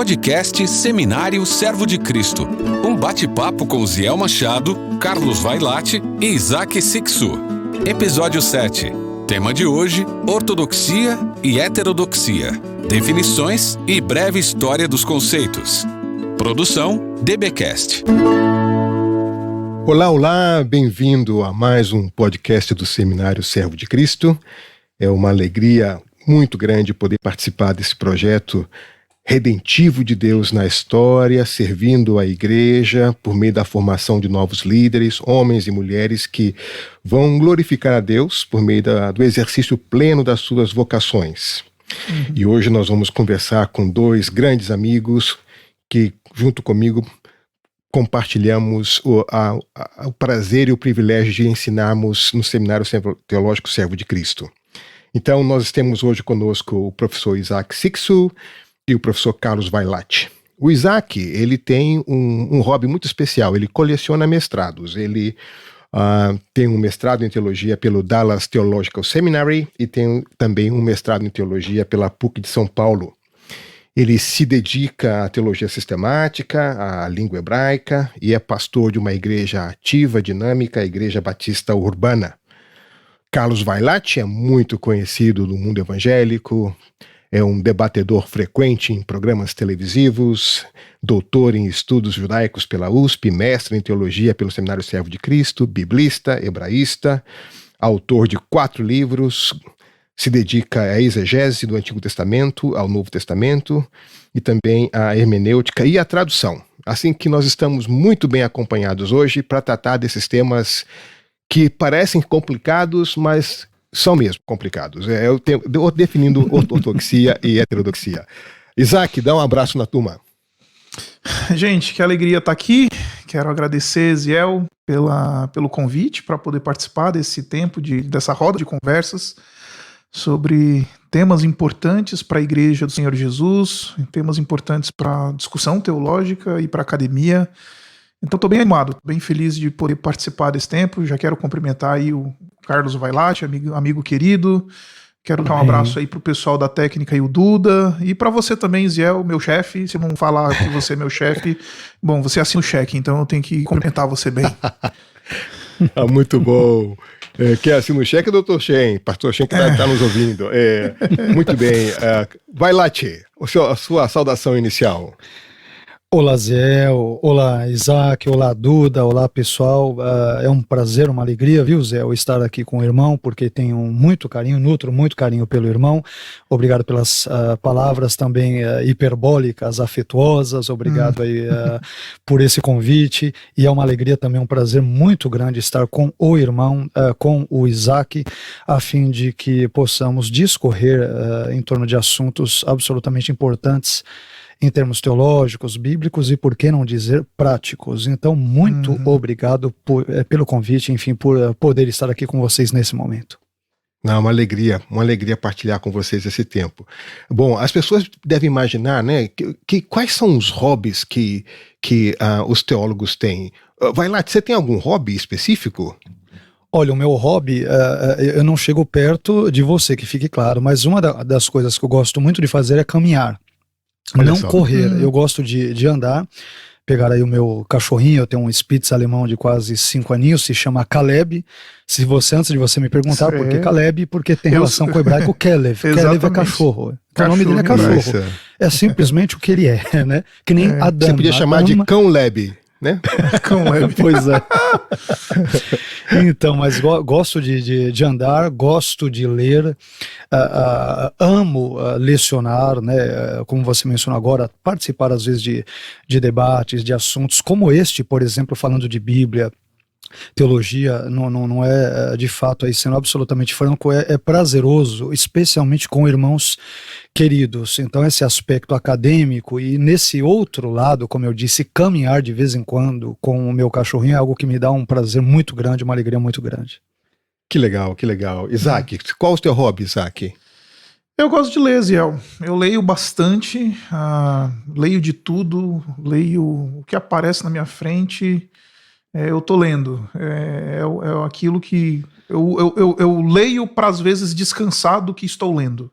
Podcast Seminário Servo de Cristo. Um bate-papo com Ziel Machado, Carlos Vailate e Isaac Sixu. Episódio 7. Tema de hoje: ortodoxia e heterodoxia. Definições e breve história dos conceitos. Produção DBcast. Olá, bem-vindo a mais um podcast do Seminário Servo de Cristo. É uma alegria muito grande poder participar desse projeto redentivo de Deus na história, servindo a igreja por meio da formação de novos líderes, homens e mulheres que vão glorificar a Deus por meio do exercício pleno das suas vocações. E hoje nós vamos conversar com dois grandes amigos que, junto comigo, compartilhamos o prazer e o privilégio de ensinarmos no Seminário Teológico Servo de Cristo. Então, nós temos hoje conosco o professor Isaac Sixu e o professor Carlos Vailate. O Isaac, ele tem um hobby muito especial, ele coleciona mestrados. Ele tem um mestrado em teologia pelo Dallas Theological Seminary e tem também um mestrado em teologia pela PUC de São Paulo. Ele se dedica à teologia sistemática, à língua hebraica e é pastor de uma igreja ativa, dinâmica, a Igreja Batista Urbana. Carlos Vailate é muito conhecido no mundo evangélico, é um debatedor frequente em programas televisivos, doutor em estudos judaicos pela USP, mestre em teologia pelo Seminário Servo de Cristo, biblista, hebraísta, autor de 4 livros, se dedica à exegese do Antigo Testamento, ao Novo Testamento e também à hermenêutica e à tradução. Assim que nós estamos muito bem acompanhados hoje para tratar desses temas que parecem complicados, mas são mesmo complicados. Eu definindo ortodoxia e heterodoxia. Isaac, dá um abraço na turma. Gente, que alegria estar aqui. Quero agradecer, Ziel, pelo convite para poder participar desse tempo, dessa roda de conversas sobre temas importantes para a Igreja do Senhor Jesus, temas importantes para a discussão teológica e para a academia. Então estou bem animado, bem feliz de poder participar desse tempo. Já quero cumprimentar aí o Carlos Vailate, amigo querido. Quero dar um abraço aí pro pessoal da técnica e o Duda. E para você também, Ziel, meu chefe. Se eu não falar que você é meu chefe, bom, você assina o cheque, então eu tenho que cumprimentar você bem. Muito bom. Quem assina o cheque é o Dr. Shen, pastor Shen que está nos ouvindo. Muito bem. Vailate, a sua saudação inicial. Olá, Ziel, olá, Isaac, olá, Duda, olá, pessoal. É um prazer, uma alegria, viu, Ziel, estar aqui com o irmão, porque tenho muito carinho, nutro muito carinho pelo irmão. Obrigado pelas palavras também hiperbólicas, afetuosas. Obrigado aí por esse convite. E é uma alegria também, um prazer muito grande estar com o irmão, com o Isaac, a fim de que possamos discorrer em torno de assuntos absolutamente importantes em termos teológicos, bíblicos e, por que não dizer, práticos. Então, muito obrigado pelo convite, enfim, por poder estar aqui com vocês nesse momento. Não, uma alegria partilhar com vocês esse tempo. Bom, as pessoas devem imaginar, né, quais são os hobbies que os teólogos têm. Vailate, você tem algum hobby específico? Olha, o meu hobby, eu não chego perto de você, que fique claro, mas uma das coisas que eu gosto muito de fazer é caminhar. Não correr, eu gosto de andar, pegar aí o meu cachorrinho, eu tenho um Spitz alemão de quase 5 aninhos, se chama Caleb. Antes de você me perguntar por que Caleb, porque tem relação com o hebraico Kelev. Kelev é cachorro. Então, o nome dele é cachorro. É simplesmente o que ele é, né? Que nem Adão. Você podia chamar de Cão Leb, né? Cão Leb. Pois é. Então, mas gosto de andar, gosto de ler, amo lecionar, né? Como você mencionou agora, participar às vezes de debates, de assuntos como este, por exemplo, falando de Bíblia, teologia, não é de fato, aí sendo absolutamente franco, é prazeroso, especialmente com irmãos queridos. Então esse aspecto acadêmico e nesse outro lado, como eu disse, caminhar de vez em quando com o meu cachorrinho é algo que me dá um prazer muito grande, uma alegria muito grande. Que legal, que legal. Isaac, qual é o teu hobby, Isaac? Eu gosto de ler, Ziel. Eu leio bastante, leio de tudo, leio o que aparece na minha frente. Eu tô lendo. É aquilo que eu leio para às vezes descansar do que estou lendo.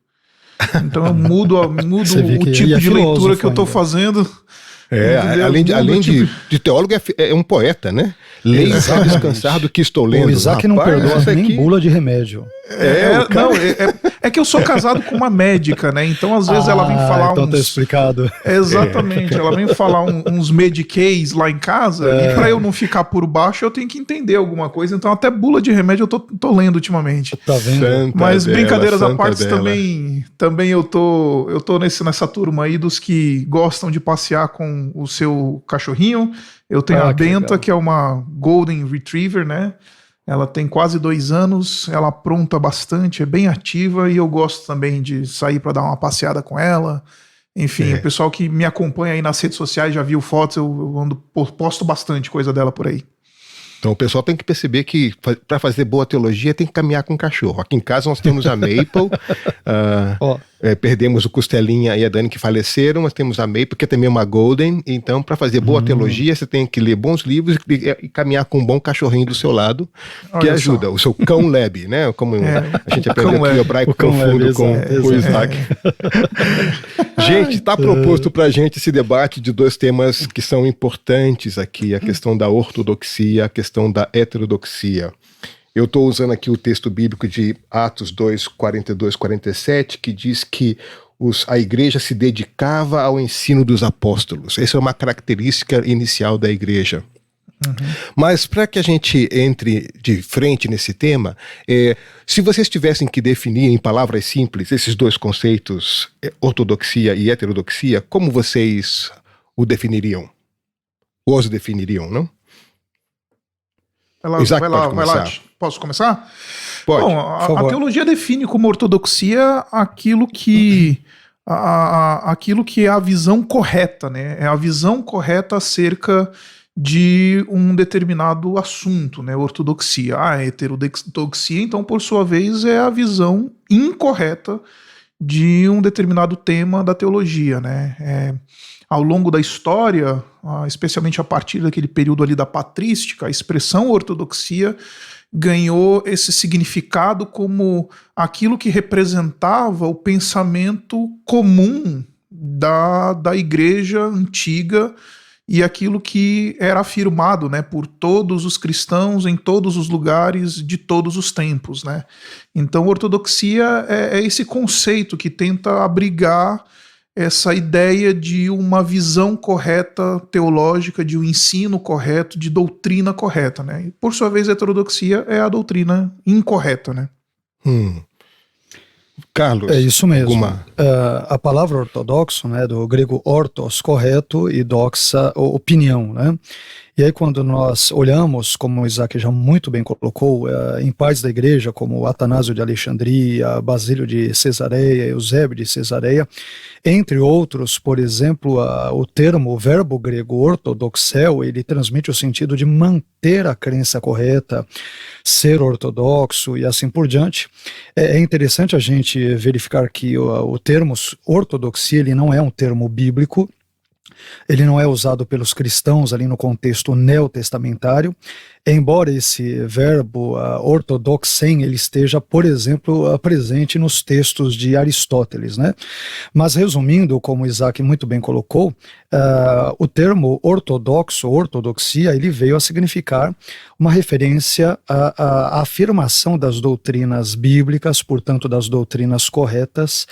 Então eu mudo Você vê o que tipo ele é de leitura filósofo que eu estou ainda. fazendo. Além de teólogo, é um poeta, né? Leia e sabe descansar do que estou lendo. O Isaac não Rapaz, perdoa isso nem aqui- bula de remédio. É que eu sou casado com uma médica, né? Então às vezes ela vem falar então tá uns... explicado. Exatamente, ela vem falar uns medicays lá em casa e para eu não ficar por baixo eu tenho que entender alguma coisa, então até bula de remédio eu tô lendo ultimamente. Tá vendo? Santa Mas dela, brincadeiras à santa parte, dela. também eu tô nessa turma aí dos que gostam de passear com o seu cachorrinho. Eu tenho a Que Benta, legal. que é uma Golden Retriever, né? Ela tem quase 2 anos, ela apronta bastante, é bem ativa e eu gosto também de sair para dar uma passeada com ela. Enfim, o pessoal que me acompanha aí nas redes sociais já viu fotos, eu posto bastante coisa dela por aí. Então o pessoal tem que perceber que para fazer boa teologia tem que caminhar com cachorro. Aqui em casa nós temos a Maple, Ó, perdemos o Costelinha e a Dani que faleceram, mas temos a Maple, que é também uma Golden. Então para fazer boa teologia você tem que ler bons livros e caminhar com um bom cachorrinho do seu lado, que Olha ajuda. só. O seu cão lab, né? Como a gente aprendeu cão aqui lab. o hebraico O cão profundo lab, com exato, o exato. Isaac. Gente, está proposto para a gente esse debate de 2 temas que são importantes aqui, a questão da ortodoxia, a questão da heterodoxia. Eu estou usando aqui o texto bíblico de Atos 2, 42, 47, que diz que a igreja se dedicava ao ensino dos apóstolos. Essa é uma característica inicial da igreja. Mas para que a gente entre de frente nesse tema, se vocês tivessem que definir em palavras simples esses 2 conceitos, ortodoxia e heterodoxia, como vocês o definiriam? Os definiriam, não? Isaac, Vai lá, pode começar. Posso começar? Pode. Bom, por a favor. teologia define como ortodoxia aquilo que é a visão correta, né? É a visão correta acerca de um determinado assunto, né? Ortodoxia. A heterodoxia, então, por sua vez, é a visão incorreta de um determinado tema da teologia, né? Ao longo da história, especialmente a partir daquele período ali da patrística, a expressão ortodoxia ganhou esse significado como aquilo que representava o pensamento comum da igreja antiga e aquilo que era afirmado, né, por todos os cristãos em todos os lugares de todos os tempos, né? Então, ortodoxia é esse conceito que tenta abrigar essa ideia de uma visão correta teológica, de um ensino correto, de doutrina correta, né? E, por sua vez, a heterodoxia é a doutrina incorreta, né? Carlos, é isso mesmo. alguma... A palavra ortodoxo, né, do grego ortos, correto, e doxa, opinião, né? E aí quando nós olhamos, como o Isaac já muito bem colocou, em pais da igreja, como Atanásio de Alexandria, Basílio de Cesareia, Eusébio de Cesareia, entre outros, por exemplo, o verbo grego ortodoxel, ele transmite o sentido de manter a crença correta, ser ortodoxo e assim por diante. É interessante a gente verificar que o termo ortodoxia, ele não é um termo bíblico. Ele não é usado pelos cristãos ali no contexto neotestamentário, embora esse verbo ortodoxen ele esteja, por exemplo, presente nos textos de Aristóteles, né? Mas resumindo, como Isaac muito bem colocou, o termo ortodoxo, ortodoxia, ele veio a significar uma referência à afirmação das doutrinas bíblicas, portanto das doutrinas corretas,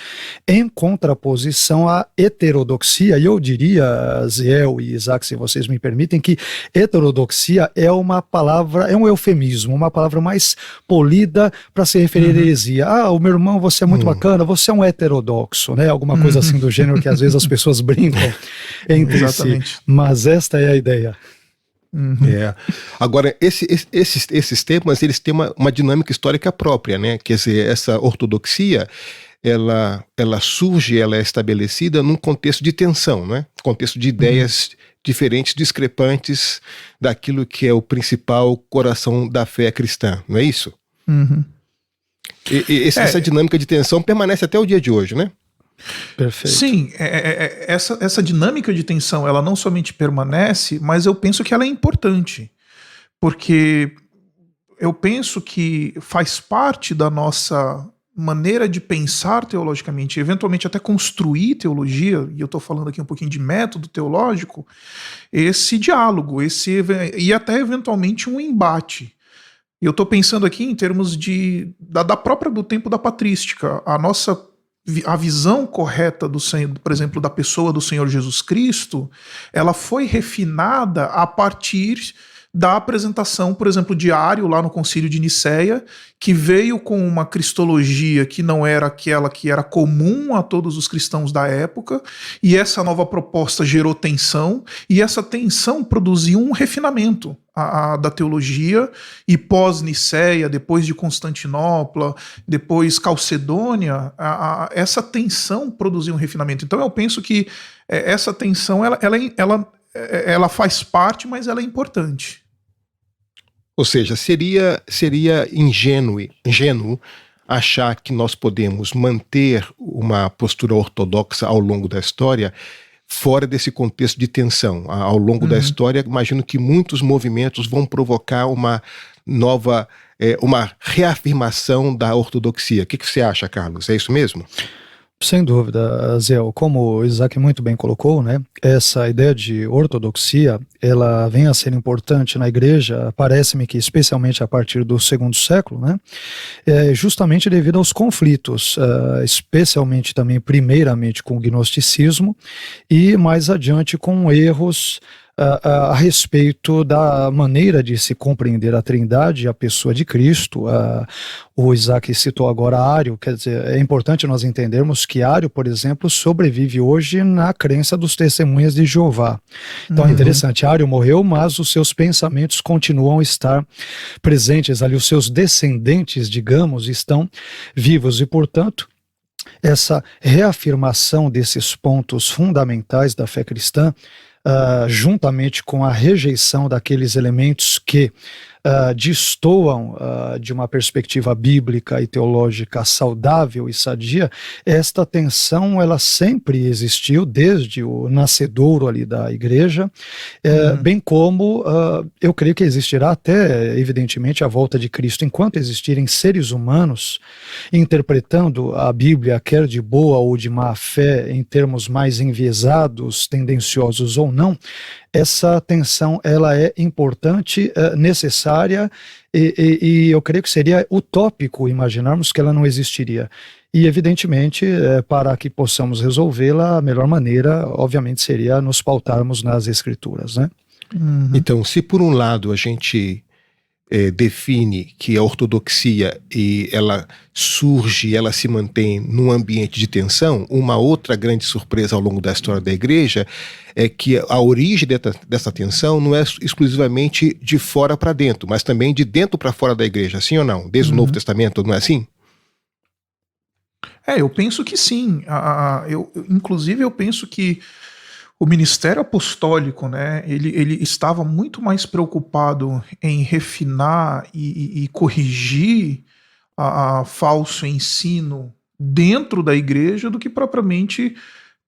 em contraposição à heterodoxia, e eu diria, Ziel e Isaac, se vocês me permitem, que heterodoxia é uma palavra, é um eufemismo, uma palavra mais polida para se referir à heresia. O meu irmão, você é muito bacana, você é um heterodoxo, né? Alguma coisa assim do gênero que às vezes as pessoas brincam entre Exatamente. si. Mas esta é a ideia. Agora, esses temas, eles têm uma dinâmica histórica própria, né? Quer dizer, essa ortodoxia, ela surge, ela é estabelecida num contexto de tensão, né? Contexto de ideias diferentes, discrepantes daquilo que é o principal coração da fé cristã, não é isso? Essa dinâmica de tensão permanece até o dia de hoje, né? Perfeito. Sim, essa dinâmica de tensão, ela não somente permanece, mas eu penso que ela é importante, porque eu penso que faz parte da nossa maneira de pensar teologicamente, eventualmente até construir teologia, e eu estou falando aqui um pouquinho de método teológico, esse diálogo, e até eventualmente um embate. E eu estou pensando aqui em termos da própria do tempo da patrística. A visão correta do Senhor, por exemplo, da pessoa do Senhor Jesus Cristo, ela foi refinada a partir da apresentação, por exemplo, de Ário lá no Concílio de Nicéia, que veio com uma cristologia que não era aquela que era comum a todos os cristãos da época, e essa nova proposta gerou tensão, e essa tensão produziu um refinamento da teologia, e pós-Nicéia, depois de Constantinopla, depois Calcedônia, essa tensão produziu um refinamento. Então eu penso que essa tensão ela faz parte, mas ela é importante. Ou seja, seria ingênuo achar que nós podemos manter uma postura ortodoxa ao longo da história fora desse contexto de tensão. Ao longo da história, imagino que muitos movimentos vão provocar uma nova, uma reafirmação da ortodoxia. O que você acha, Carlos? É isso mesmo? Sem dúvida, Zé, como o Isaac muito bem colocou, né, essa ideia de ortodoxia, ela vem a ser importante na igreja, parece-me que especialmente a partir do segundo século, né, justamente devido aos conflitos, especialmente também, primeiramente, com o gnosticismo e mais adiante com erros a respeito da maneira de se compreender a Trindade e a pessoa de Cristo. O Isaac citou agora Ário, quer dizer, é importante nós entendermos que Ário, por exemplo, sobrevive hoje na crença dos testemunhas de Jeová. Então é interessante, Ário morreu, mas os seus pensamentos continuam a estar presentes ali, os seus descendentes, digamos, estão vivos e, portanto, essa reafirmação desses pontos fundamentais da fé cristã, juntamente com a rejeição daqueles elementos que destoam de uma perspectiva bíblica e teológica saudável e sadia, esta tensão ela sempre existiu desde o nascedouro ali da igreja, bem como eu creio que existirá até, evidentemente, a volta de Cristo. Enquanto existirem seres humanos interpretando a Bíblia, quer de boa ou de má fé, em termos mais enviesados, tendenciosos ou não, essa tensão ela é importante, necessária, e eu creio que seria utópico imaginarmos que ela não existiria. E, evidentemente, para que possamos resolvê-la, a melhor maneira, obviamente, seria nos pautarmos nas Escrituras, né? Então, se por um lado a gente define que a ortodoxia ela surge, ela se mantém num ambiente de tensão, uma outra grande surpresa ao longo da história da igreja é que a origem dessa tensão não é exclusivamente de fora para dentro, mas também de dentro para fora da igreja, sim ou não? Desde o Novo Testamento, não é assim? Eu penso que sim. Inclusive, eu penso que o ministério apostólico, né, ele estava muito mais preocupado em refinar e corrigir a falso ensino dentro da igreja do que propriamente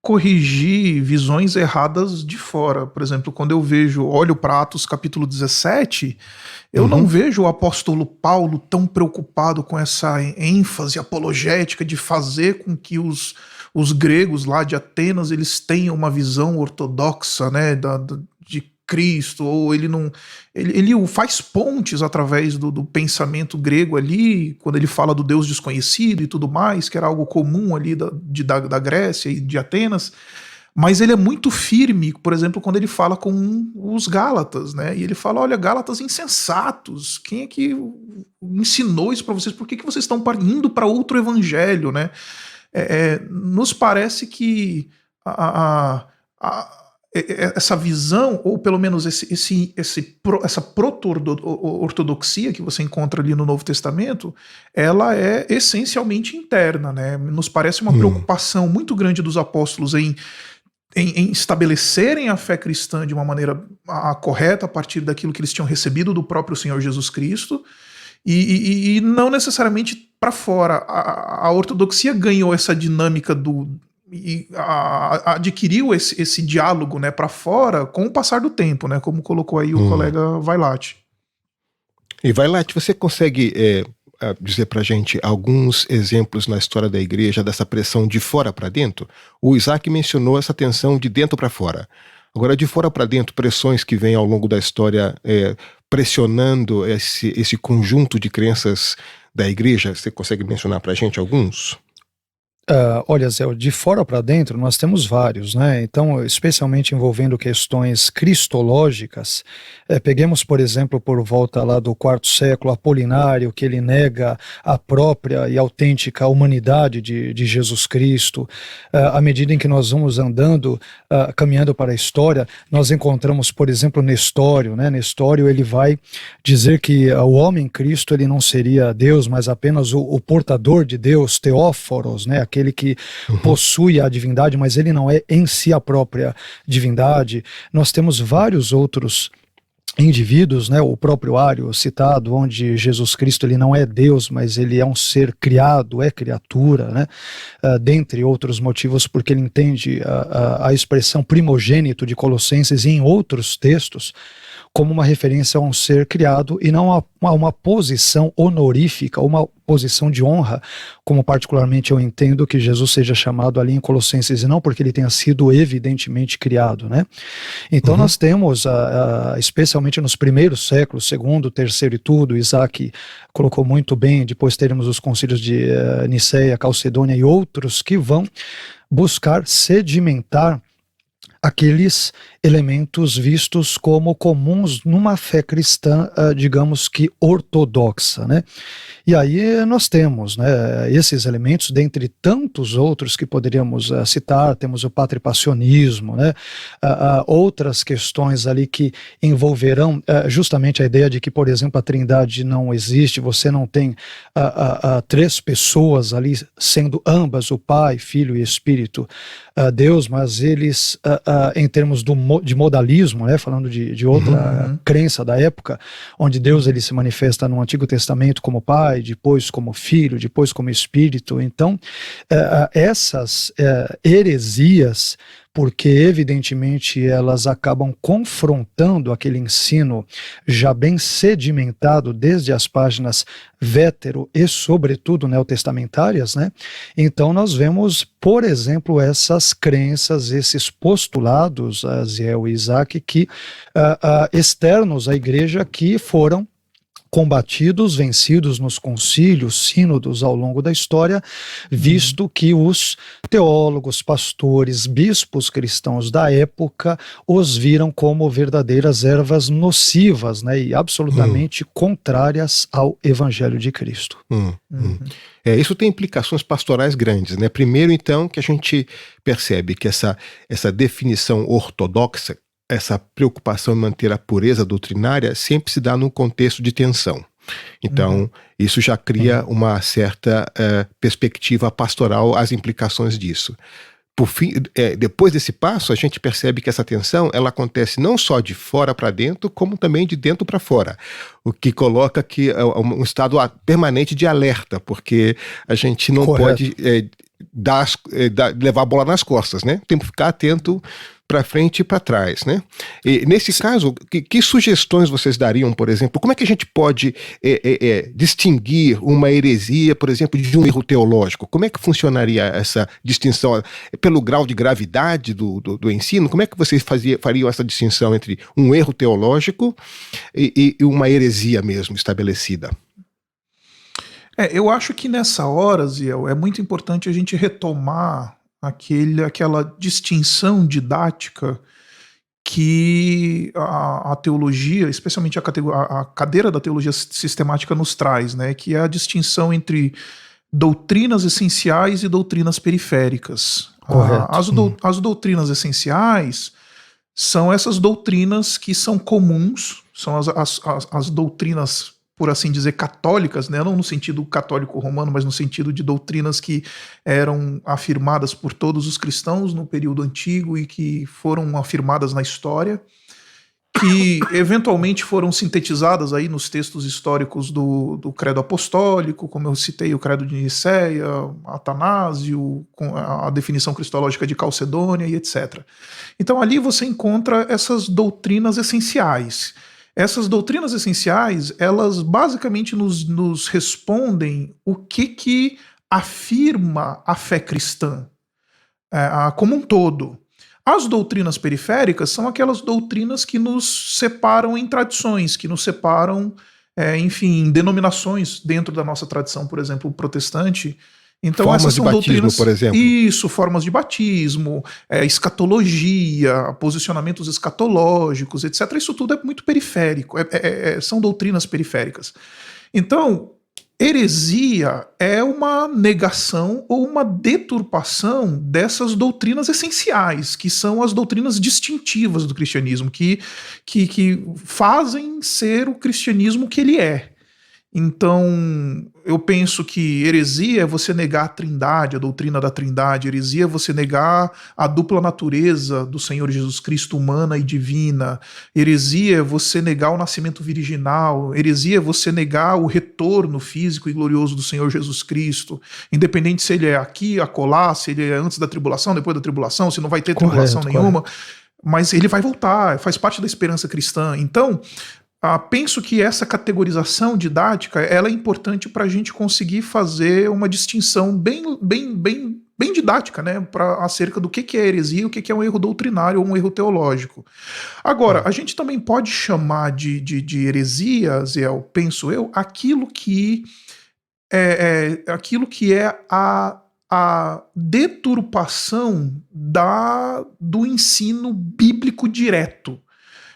corrigir visões erradas de fora. Por exemplo, quando eu olho para Atos capítulo 17, eu não vejo o apóstolo Paulo tão preocupado com essa ênfase apologética de fazer com que os gregos lá de Atenas eles tenham uma visão ortodoxa, né, de Cristo, ou ele faz pontes através do pensamento grego ali, quando ele fala do Deus desconhecido e tudo mais, que era algo comum ali da Grécia e de Atenas, mas ele é muito firme, por exemplo, quando ele fala com os Gálatas, né, e ele fala, olha, Gálatas insensatos, quem é que ensinou isso para vocês? Por que vocês estão indo para outro evangelho, né? Nos parece que essa visão, ou pelo menos essa proto-ortodoxia que você encontra ali no Novo Testamento, ela é essencialmente interna, né? Nos parece uma preocupação muito grande dos apóstolos em estabelecerem a fé cristã de uma maneira correta a partir daquilo que eles tinham recebido do próprio Senhor Jesus Cristo, e não necessariamente para fora. A ortodoxia ganhou essa dinâmica adquiriu esse diálogo, né, para fora com o passar do tempo, né, como colocou aí o colega Vailate. E Vailate, você consegue dizer para a gente alguns exemplos na história da igreja dessa pressão de fora para dentro? O Isaac mencionou essa tensão de dentro para fora. Agora, de fora para dentro, pressões que vêm ao longo da história pressionando esse conjunto de crenças da igreja, você consegue mencionar para a gente alguns? Olha, Zé, de fora para dentro nós temos vários, né? Então, especialmente envolvendo questões cristológicas, peguemos, por exemplo, por volta lá do quarto século, Apolinário, que ele nega a própria e autêntica humanidade de Jesus Cristo. À medida em que nós vamos andando, caminhando para a história, nós encontramos, por exemplo, Nestório, né? Nestório, ele vai dizer que o homem Cristo, ele não seria Deus, mas apenas o portador de Deus, Teóforos, né? Aquele que possui a divindade, mas ele não é em si a própria divindade. Nós temos vários outros indivíduos, né, o próprio Ário citado, onde Jesus Cristo ele não é Deus, mas ele é um ser criado, é criatura, né, dentre outros motivos, porque ele entende a expressão primogênito de Colossenses e em outros textos como uma referência a um ser criado e não a uma posição honorífica, uma posição de honra, como particularmente eu entendo que Jesus seja chamado ali em Colossenses, e não porque ele tenha sido evidentemente criado, né? Então nós temos, especialmente nos primeiros séculos, segundo, terceiro e tudo, Isaac colocou muito bem, depois teremos os concílios de Niceia, Calcedônia e outros que vão buscar sedimentar aqueles elementos vistos como comuns numa fé cristã, digamos que ortodoxa, né? E aí nós temos, né, esses elementos, dentre tantos outros que poderíamos citar, temos o patripassionismo, né, outras questões ali que envolverão justamente a ideia de que, por exemplo, a Trindade não existe, você não tem três pessoas ali, sendo ambas o Pai, Filho e Espírito Deus, mas eles, em termos de modalismo, né, falando de outra crença da época, onde Deus ele se manifesta no Antigo Testamento como Pai, depois como Filho, depois como Espírito. Então, essas heresias, porque evidentemente elas acabam confrontando aquele ensino já bem sedimentado desde as páginas vétero e sobretudo neotestamentárias, né? Então nós vemos, por exemplo, essas crenças, esses postulados, Aziel e Isaac, que externos à igreja, que foram combatidos, vencidos nos concílios, sínodos ao longo da história, visto que os teólogos, pastores, bispos cristãos da época os viram como verdadeiras ervas nocivas, né, e absolutamente contrárias ao Evangelho de Cristo. Isso tem implicações pastorais grandes, né? Primeiro, então, que a gente percebe que essa definição ortodoxa, essa preocupação em manter a pureza doutrinária sempre se dá num contexto de tensão. Então, isso já cria uma certa perspectiva pastoral, as implicações disso. Por fim, depois desse passo, a gente percebe que essa tensão ela acontece não só de fora para dentro, como também de dentro para fora. O que coloca que um estado permanente de alerta, porque a gente não pode levar a bola nas costas, né? Tem que ficar atento para frente e para trás, né? E nesse caso, que sugestões vocês dariam, por exemplo? Como é que a gente pode distinguir uma heresia, por exemplo, de um erro teológico? Como é que funcionaria essa distinção? Pelo grau de gravidade do ensino? Como é que vocês fariam essa distinção entre um erro teológico e uma heresia mesmo estabelecida? Eu acho que nessa hora, Ziel, é muito importante a gente retomar aquela distinção didática que a teologia, especialmente a cadeira da teologia sistemática nos traz, né, que é a distinção entre doutrinas essenciais e doutrinas periféricas. As doutrinas essenciais são essas doutrinas que são comuns, são as doutrinas, por assim dizer, católicas, né? Não no sentido católico romano, mas no sentido de doutrinas que eram afirmadas por todos os cristãos no período antigo e que foram afirmadas na história, que eventualmente foram sintetizadas aí nos textos históricos do credo apostólico, como eu citei o credo de Niceia, Atanásio, com a definição cristológica de Calcedônia e etc. Então ali você encontra essas doutrinas essenciais. Essas doutrinas essenciais, elas basicamente nos respondem o que afirma a fé cristã como um todo. As doutrinas periféricas são aquelas doutrinas que nos separam em tradições, que nos separam, enfim, em denominações dentro da nossa tradição, por exemplo, protestante. Então, formas essas são de batismo, doutrinas, por exemplo. Isso, formas de batismo, escatologia, posicionamentos escatológicos, etc. Isso tudo é muito periférico, são doutrinas periféricas. Então, heresia é uma negação ou uma deturpação dessas doutrinas essenciais, que são as doutrinas distintivas do cristianismo, que fazem ser o cristianismo que ele é. Então, eu penso que heresia é você negar a trindade, a doutrina da trindade. Heresia é você negar a dupla natureza do Senhor Jesus Cristo, humana e divina. Heresia é você negar o nascimento virginal. Heresia é você negar o retorno físico e glorioso do Senhor Jesus Cristo. Independente se ele é aqui, acolá, se ele é antes da tribulação, depois da tribulação, se não vai ter tribulação nenhuma. Mas ele vai voltar, faz parte da esperança cristã. Então, penso que essa categorização didática ela é importante para a gente conseguir fazer uma distinção bem didática, né, acerca do que é heresia, o que é um erro doutrinário ou um erro teológico. Agora, a gente também pode chamar de heresia, Ziel, penso eu, aquilo que é a deturpação do ensino bíblico direto.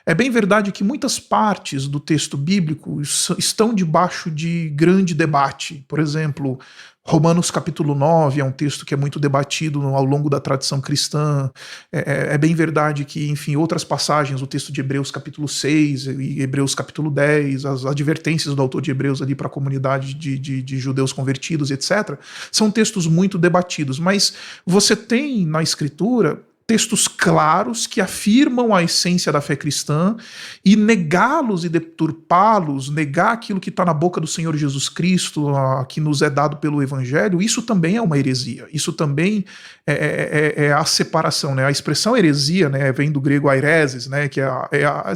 É bem verdade que muitas partes do texto bíblico estão debaixo de grande debate. Por exemplo, Romanos capítulo 9 é um texto que é muito debatido ao longo da tradição cristã. É bem verdade que, enfim, outras passagens, o texto de Hebreus capítulo 6 e Hebreus capítulo 10, as advertências do autor de Hebreus ali para a comunidade de judeus convertidos, etc., são textos muito debatidos. Mas você tem na Escritura textos claros que afirmam a essência da fé cristã, e negá-los e deturpá-los, negar aquilo que está na boca do Senhor Jesus Cristo, que nos é dado pelo Evangelho, isso também é uma heresia. Isso também é a separação, né? A expressão heresia, né, vem do grego aireses, né, que é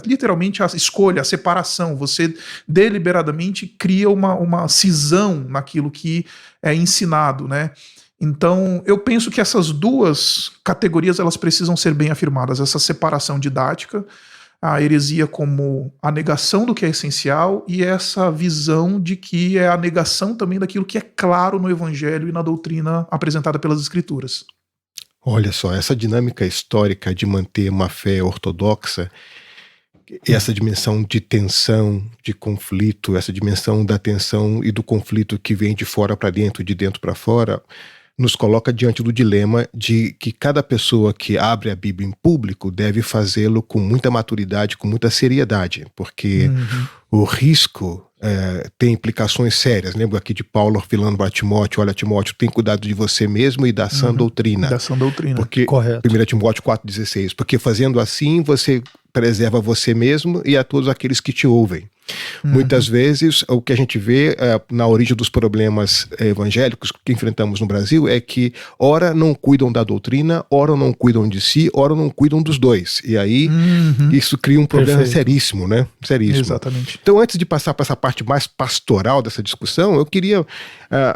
literalmente a escolha, a separação. Você deliberadamente cria uma cisão naquilo que é ensinado, né? Então, eu penso que essas duas categorias elas precisam ser bem afirmadas, essa separação didática, a heresia como a negação do que é essencial e essa visão de que é a negação também daquilo que é claro no Evangelho e na doutrina apresentada pelas Escrituras. Olha só, essa dinâmica histórica de manter uma fé ortodoxa, essa dimensão de tensão, de conflito, essa dimensão da tensão e do conflito que vem de fora para dentro, de dentro para fora, nos coloca diante do dilema de que cada pessoa que abre a Bíblia em público deve fazê-lo com muita maturidade, com muita seriedade, porque o risco tem implicações sérias. Lembro aqui de Paulo falando para Timóteo: olha, Timóteo, tem cuidado de você mesmo e da sã doutrina. Da sã doutrina, porque, correto. 1 Timóteo 4,16, porque fazendo assim você preserva você mesmo e a todos aqueles que te ouvem. Muitas vezes o que a gente vê na origem dos problemas evangélicos que enfrentamos no Brasil é que ora não cuidam da doutrina, ora não cuidam de si, ora não cuidam dos dois. E aí isso cria um problema seríssimo, né? Seríssimo. Exatamente. Então, antes de passar para essa parte mais pastoral dessa discussão, eu queria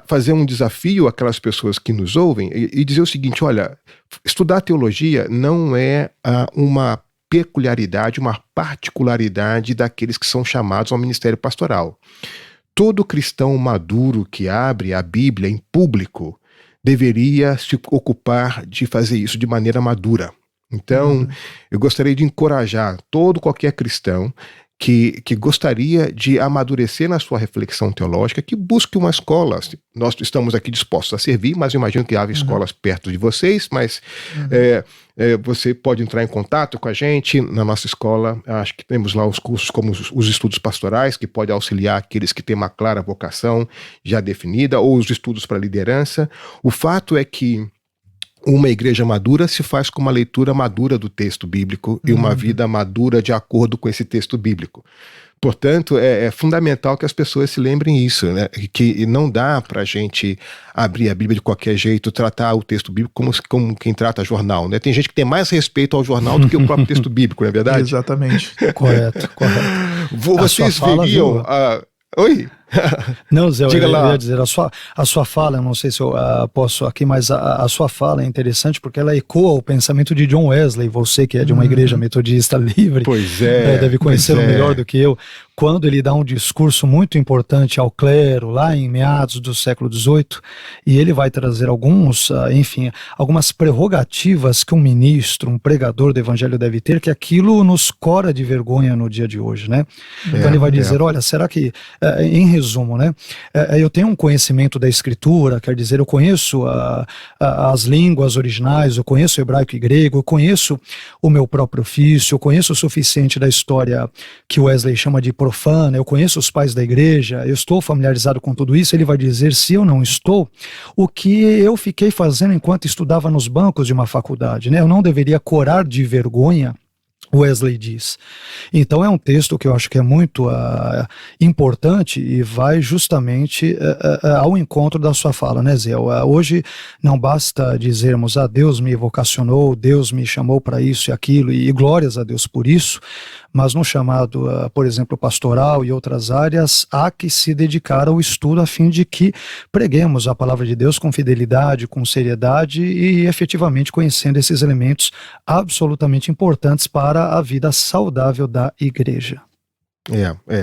fazer um desafio àquelas pessoas que nos ouvem e dizer o seguinte: olha, estudar teologia não é uma peculiaridade, uma particularidade daqueles que são chamados ao ministério pastoral. Todo cristão maduro que abre a Bíblia em público deveria se ocupar de fazer isso de maneira madura. Então, eu gostaria de encorajar qualquer cristão que gostaria de amadurecer na sua reflexão teológica, que busque uma escola. Nós estamos aqui dispostos a servir, mas eu imagino que haja escolas perto de vocês, mas você pode entrar em contato com a gente na nossa escola. Acho que temos lá os cursos como os estudos pastorais, que pode auxiliar aqueles que têm uma clara vocação já definida, ou os estudos para liderança. O fato é que uma igreja madura se faz com uma leitura madura do texto bíblico e uma vida madura de acordo com esse texto bíblico. Portanto, é fundamental que as pessoas se lembrem isso, né? Que não dá para a gente abrir a Bíblia de qualquer jeito, tratar o texto bíblico como quem trata jornal, né? Tem gente que tem mais respeito ao jornal do que o próprio texto bíblico, não é verdade? Exatamente. Correto. Vocês veriam... Oi? Não, Zé, Diga lá. Eu ia dizer, a sua fala, eu não sei se eu posso aqui, mas a sua fala é interessante porque ela ecoa o pensamento de John Wesley, você que é de uma igreja metodista livre, pois é, deve conhecê-lo melhor do que eu, quando ele dá um discurso muito importante ao clero, lá em meados do século XVIII, e ele vai trazer algumas prerrogativas que um ministro, um pregador do evangelho deve ter, que aquilo nos cora de vergonha no dia de hoje, né? Então ele vai dizer, olha, será que, em resumo, né? Eu tenho um conhecimento da escritura, quer dizer, eu conheço as línguas originais, eu conheço hebraico e grego, eu conheço o meu próprio ofício, eu conheço o suficiente da história que Wesley chama de profana, eu conheço os pais da igreja, eu estou familiarizado com tudo isso. Ele vai dizer, se eu não estou, o que eu fiquei fazendo enquanto estudava nos bancos de uma faculdade, né? Eu não deveria corar de vergonha, Wesley diz. Então é um texto que eu acho que é muito importante e vai justamente ao encontro da sua fala, né, Zé? Hoje não basta dizermos, Deus me vocacionou, Deus me chamou para isso e aquilo, e glórias a Deus por isso, mas no chamado, por exemplo, pastoral e outras áreas, há que se dedicar ao estudo a fim de que preguemos a palavra de Deus com fidelidade, com seriedade e efetivamente conhecendo esses elementos absolutamente importantes para a vida saudável da igreja.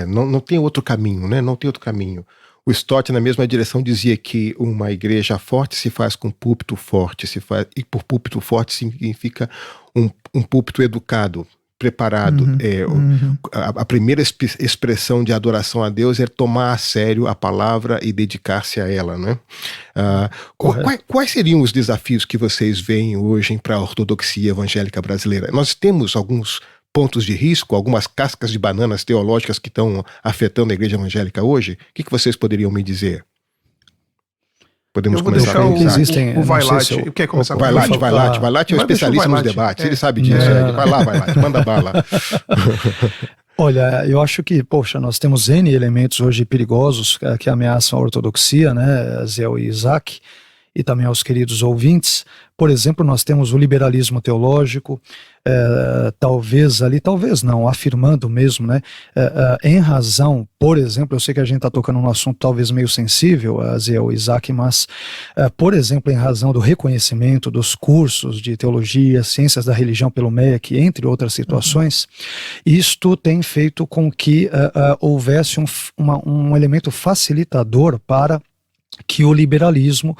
Não tem outro caminho, né? Não tem outro caminho. O Stott, na mesma direção, dizia que uma igreja forte se faz com púlpito forte, e por púlpito forte significa um púlpito educado, preparado. A primeira expressão de adoração a Deus é tomar a sério a palavra e dedicar-se a ela, né? Quais seriam os desafios que vocês veem hoje para a ortodoxia evangélica brasileira? Nós temos alguns pontos de risco, algumas cascas de bananas teológicas que estão afetando a igreja evangélica hoje? O que vocês poderiam me dizer? Podemos começar com o Vailate. Quer começar com o Vailate? Vailate é um especialista nos debates, ele sabe disso. Vai lá, Vailate, manda bala. Olha, eu acho que, nós temos N elementos hoje perigosos que ameaçam a ortodoxia, né, Zé e Isaac, e também aos queridos ouvintes. Por exemplo, nós temos o liberalismo teológico, talvez não, afirmando mesmo, né, em razão, por exemplo, eu sei que a gente está tocando num assunto talvez meio sensível, Zé ou Isaac, mas, por exemplo, em razão do reconhecimento dos cursos de teologia, ciências da religião pelo MEC, entre outras situações, isto tem feito com que houvesse um elemento facilitador para que o liberalismo,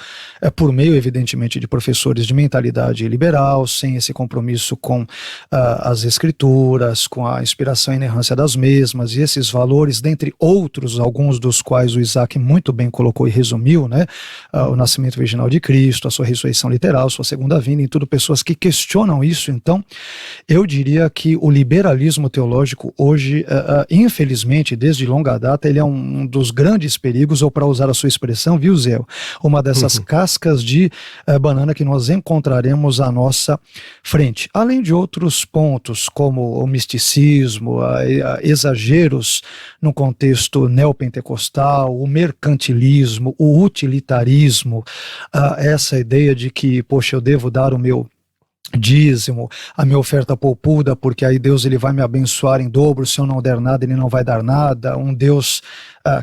por meio, evidentemente, de professores de mentalidade liberal, sem esse compromisso com as escrituras, com a inspiração e inerrância das mesmas, e esses valores, dentre outros, alguns dos quais o Isaac muito bem colocou e resumiu, né? O nascimento virginal de Cristo, a sua ressurreição literal, sua segunda vinda, e tudo, pessoas que questionam isso. Então, eu diria que o liberalismo teológico hoje, infelizmente, desde longa data, ele é um dos grandes perigos, ou para usar a sua expressão, viu, Zé? Uma dessas cascas de banana que nós encontraremos à nossa frente. Além de outros pontos, como o misticismo, exageros no contexto neopentecostal, o mercantilismo, o utilitarismo, essa ideia de que, eu devo dar o meu dízimo, a minha oferta poupuda, porque aí Deus ele vai me abençoar em dobro, se eu não der nada, ele não vai dar nada, um Deus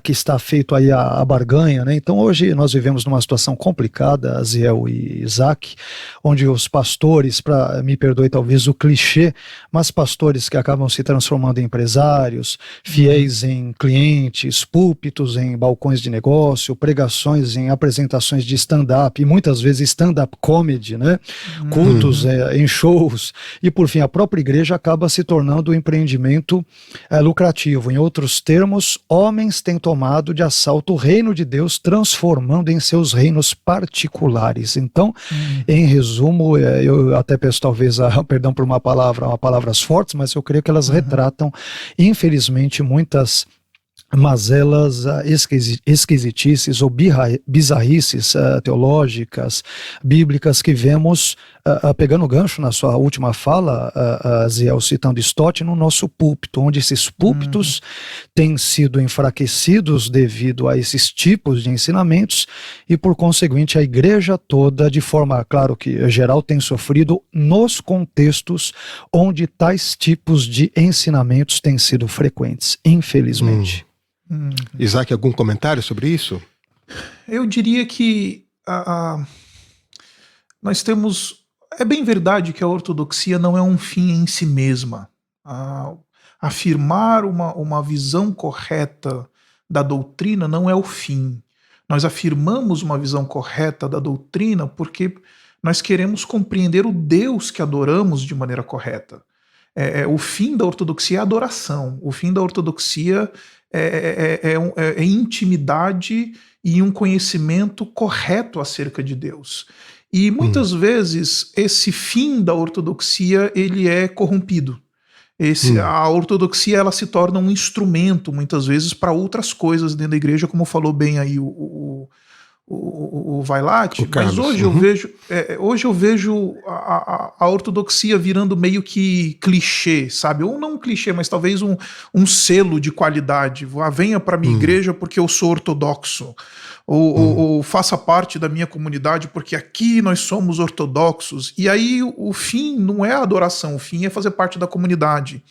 que está feito aí a barganha, né? Então hoje nós vivemos numa situação complicada, Aziel e Isaac, onde os pastores, me perdoe talvez o clichê, mas pastores que acabam se transformando em empresários, fiéis em clientes, púlpitos em balcões de negócio, pregações em apresentações de stand-up, e muitas vezes stand-up comedy, né? Cultos em shows, e por fim a própria igreja acaba se tornando um empreendimento lucrativo. Em outros termos, homens têm tomado de assalto o reino de Deus, transformando em seus reinos particulares. Então, em resumo, eu até peço talvez perdão por palavras fortes, mas eu creio que elas retratam, infelizmente, muitas mazelas, esquisitices ou bizarrices teológicas, bíblicas que vemos, pegando o gancho na sua última fala, Ziel, citando Stott, no nosso púlpito, onde esses púlpitos têm sido enfraquecidos devido a esses tipos de ensinamentos e, por conseguinte, a igreja toda, de forma, claro que geral, tem sofrido nos contextos onde tais tipos de ensinamentos têm sido frequentes, infelizmente. Isaac, algum comentário sobre isso? Eu diria que nós temos... É bem verdade que a ortodoxia não é um fim em si mesma. Afirmar uma visão correta da doutrina não é o fim. Nós afirmamos uma visão correta da doutrina porque nós queremos compreender o Deus que adoramos de maneira correta. O fim da ortodoxia é a adoração. O fim da ortodoxia é intimidade e um conhecimento correto acerca de Deus. E muitas vezes esse fim da ortodoxia ele é corrompido. A ortodoxia ela se torna um instrumento muitas vezes para outras coisas dentro da igreja, como falou bem aí o Vailate, mas hoje eu vejo a ortodoxia virando meio que clichê, sabe? Ou não um clichê, mas talvez um selo de qualidade. Venha para minha igreja porque eu sou ortodoxo. Ou faça parte da minha comunidade porque aqui nós somos ortodoxos. E aí o fim não é a adoração, o fim é fazer parte da comunidade.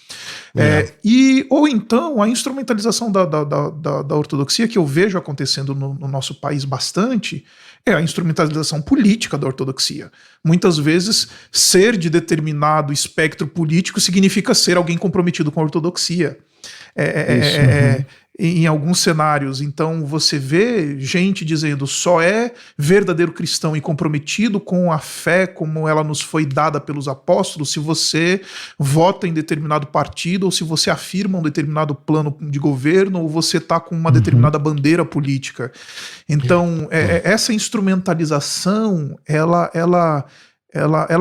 Ou então a instrumentalização da ortodoxia que eu vejo acontecendo no nosso país bastante é a instrumentalização política da ortodoxia. Muitas vezes ser de determinado espectro político significa ser alguém comprometido com a ortodoxia. Em alguns cenários, então você vê gente dizendo só é verdadeiro cristão e comprometido com a fé como ela nos foi dada pelos apóstolos se você vota em determinado partido ou se você afirma um determinado plano de governo ou você está com uma determinada bandeira política. Então essa instrumentalização ela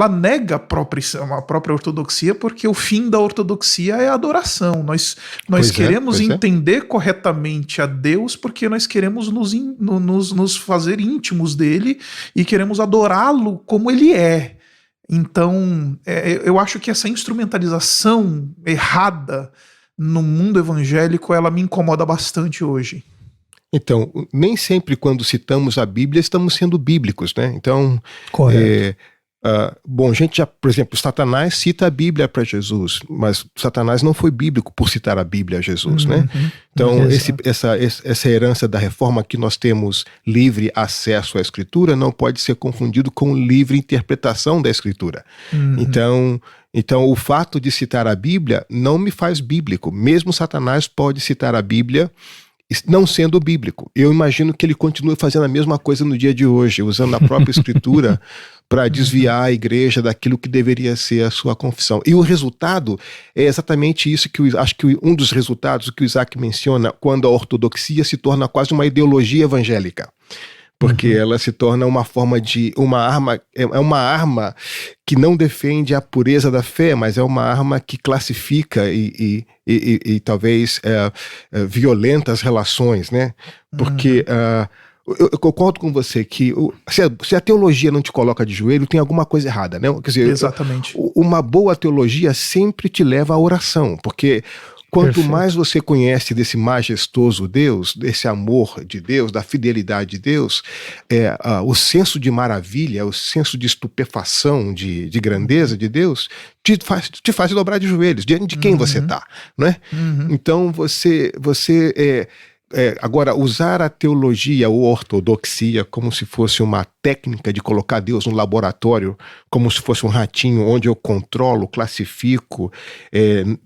nega a própria ortodoxia, porque o fim da ortodoxia é a adoração. Nós queremos entender corretamente a Deus porque nós queremos nos fazer íntimos dele e queremos adorá-lo como ele é. Então, eu acho que essa instrumentalização errada no mundo evangélico, ela me incomoda bastante hoje. Então, nem sempre quando citamos a Bíblia estamos sendo bíblicos, né? Então, correto. Bom, por exemplo, Satanás cita a Bíblia para Jesus, mas Satanás não foi bíblico por citar a Bíblia a Jesus, né? Então, essa herança da reforma que nós temos livre acesso à Escritura não pode ser confundido com livre interpretação da Escritura. Então, o fato de citar a Bíblia não me faz bíblico. Mesmo Satanás pode citar a Bíblia não sendo bíblico. Eu imagino que ele continue fazendo a mesma coisa no dia de hoje, usando a própria Escritura para desviar a igreja daquilo que deveria ser a sua confissão. E o resultado é exatamente isso acho que um dos resultados que o Isaac menciona, quando a ortodoxia se torna quase uma ideologia evangélica. Porque ela se torna uma forma de... É uma arma que não defende a pureza da fé, mas é uma arma que classifica e talvez violenta as relações, né? Porque... Eu concordo com você que se a teologia não te coloca de joelho, tem alguma coisa errada, né? Quer dizer, exatamente. Uma boa teologia sempre te leva à oração, porque quanto mais você conhece desse majestoso Deus, desse amor de Deus, da fidelidade de Deus, o senso de maravilha, o senso de estupefação, de grandeza de Deus, te faz dobrar de joelhos, diante de quem você está, não é? Então você agora, usar a teologia ou ortodoxia como se fosse uma técnica de colocar Deus no laboratório, como se fosse um ratinho onde eu controlo, classifico,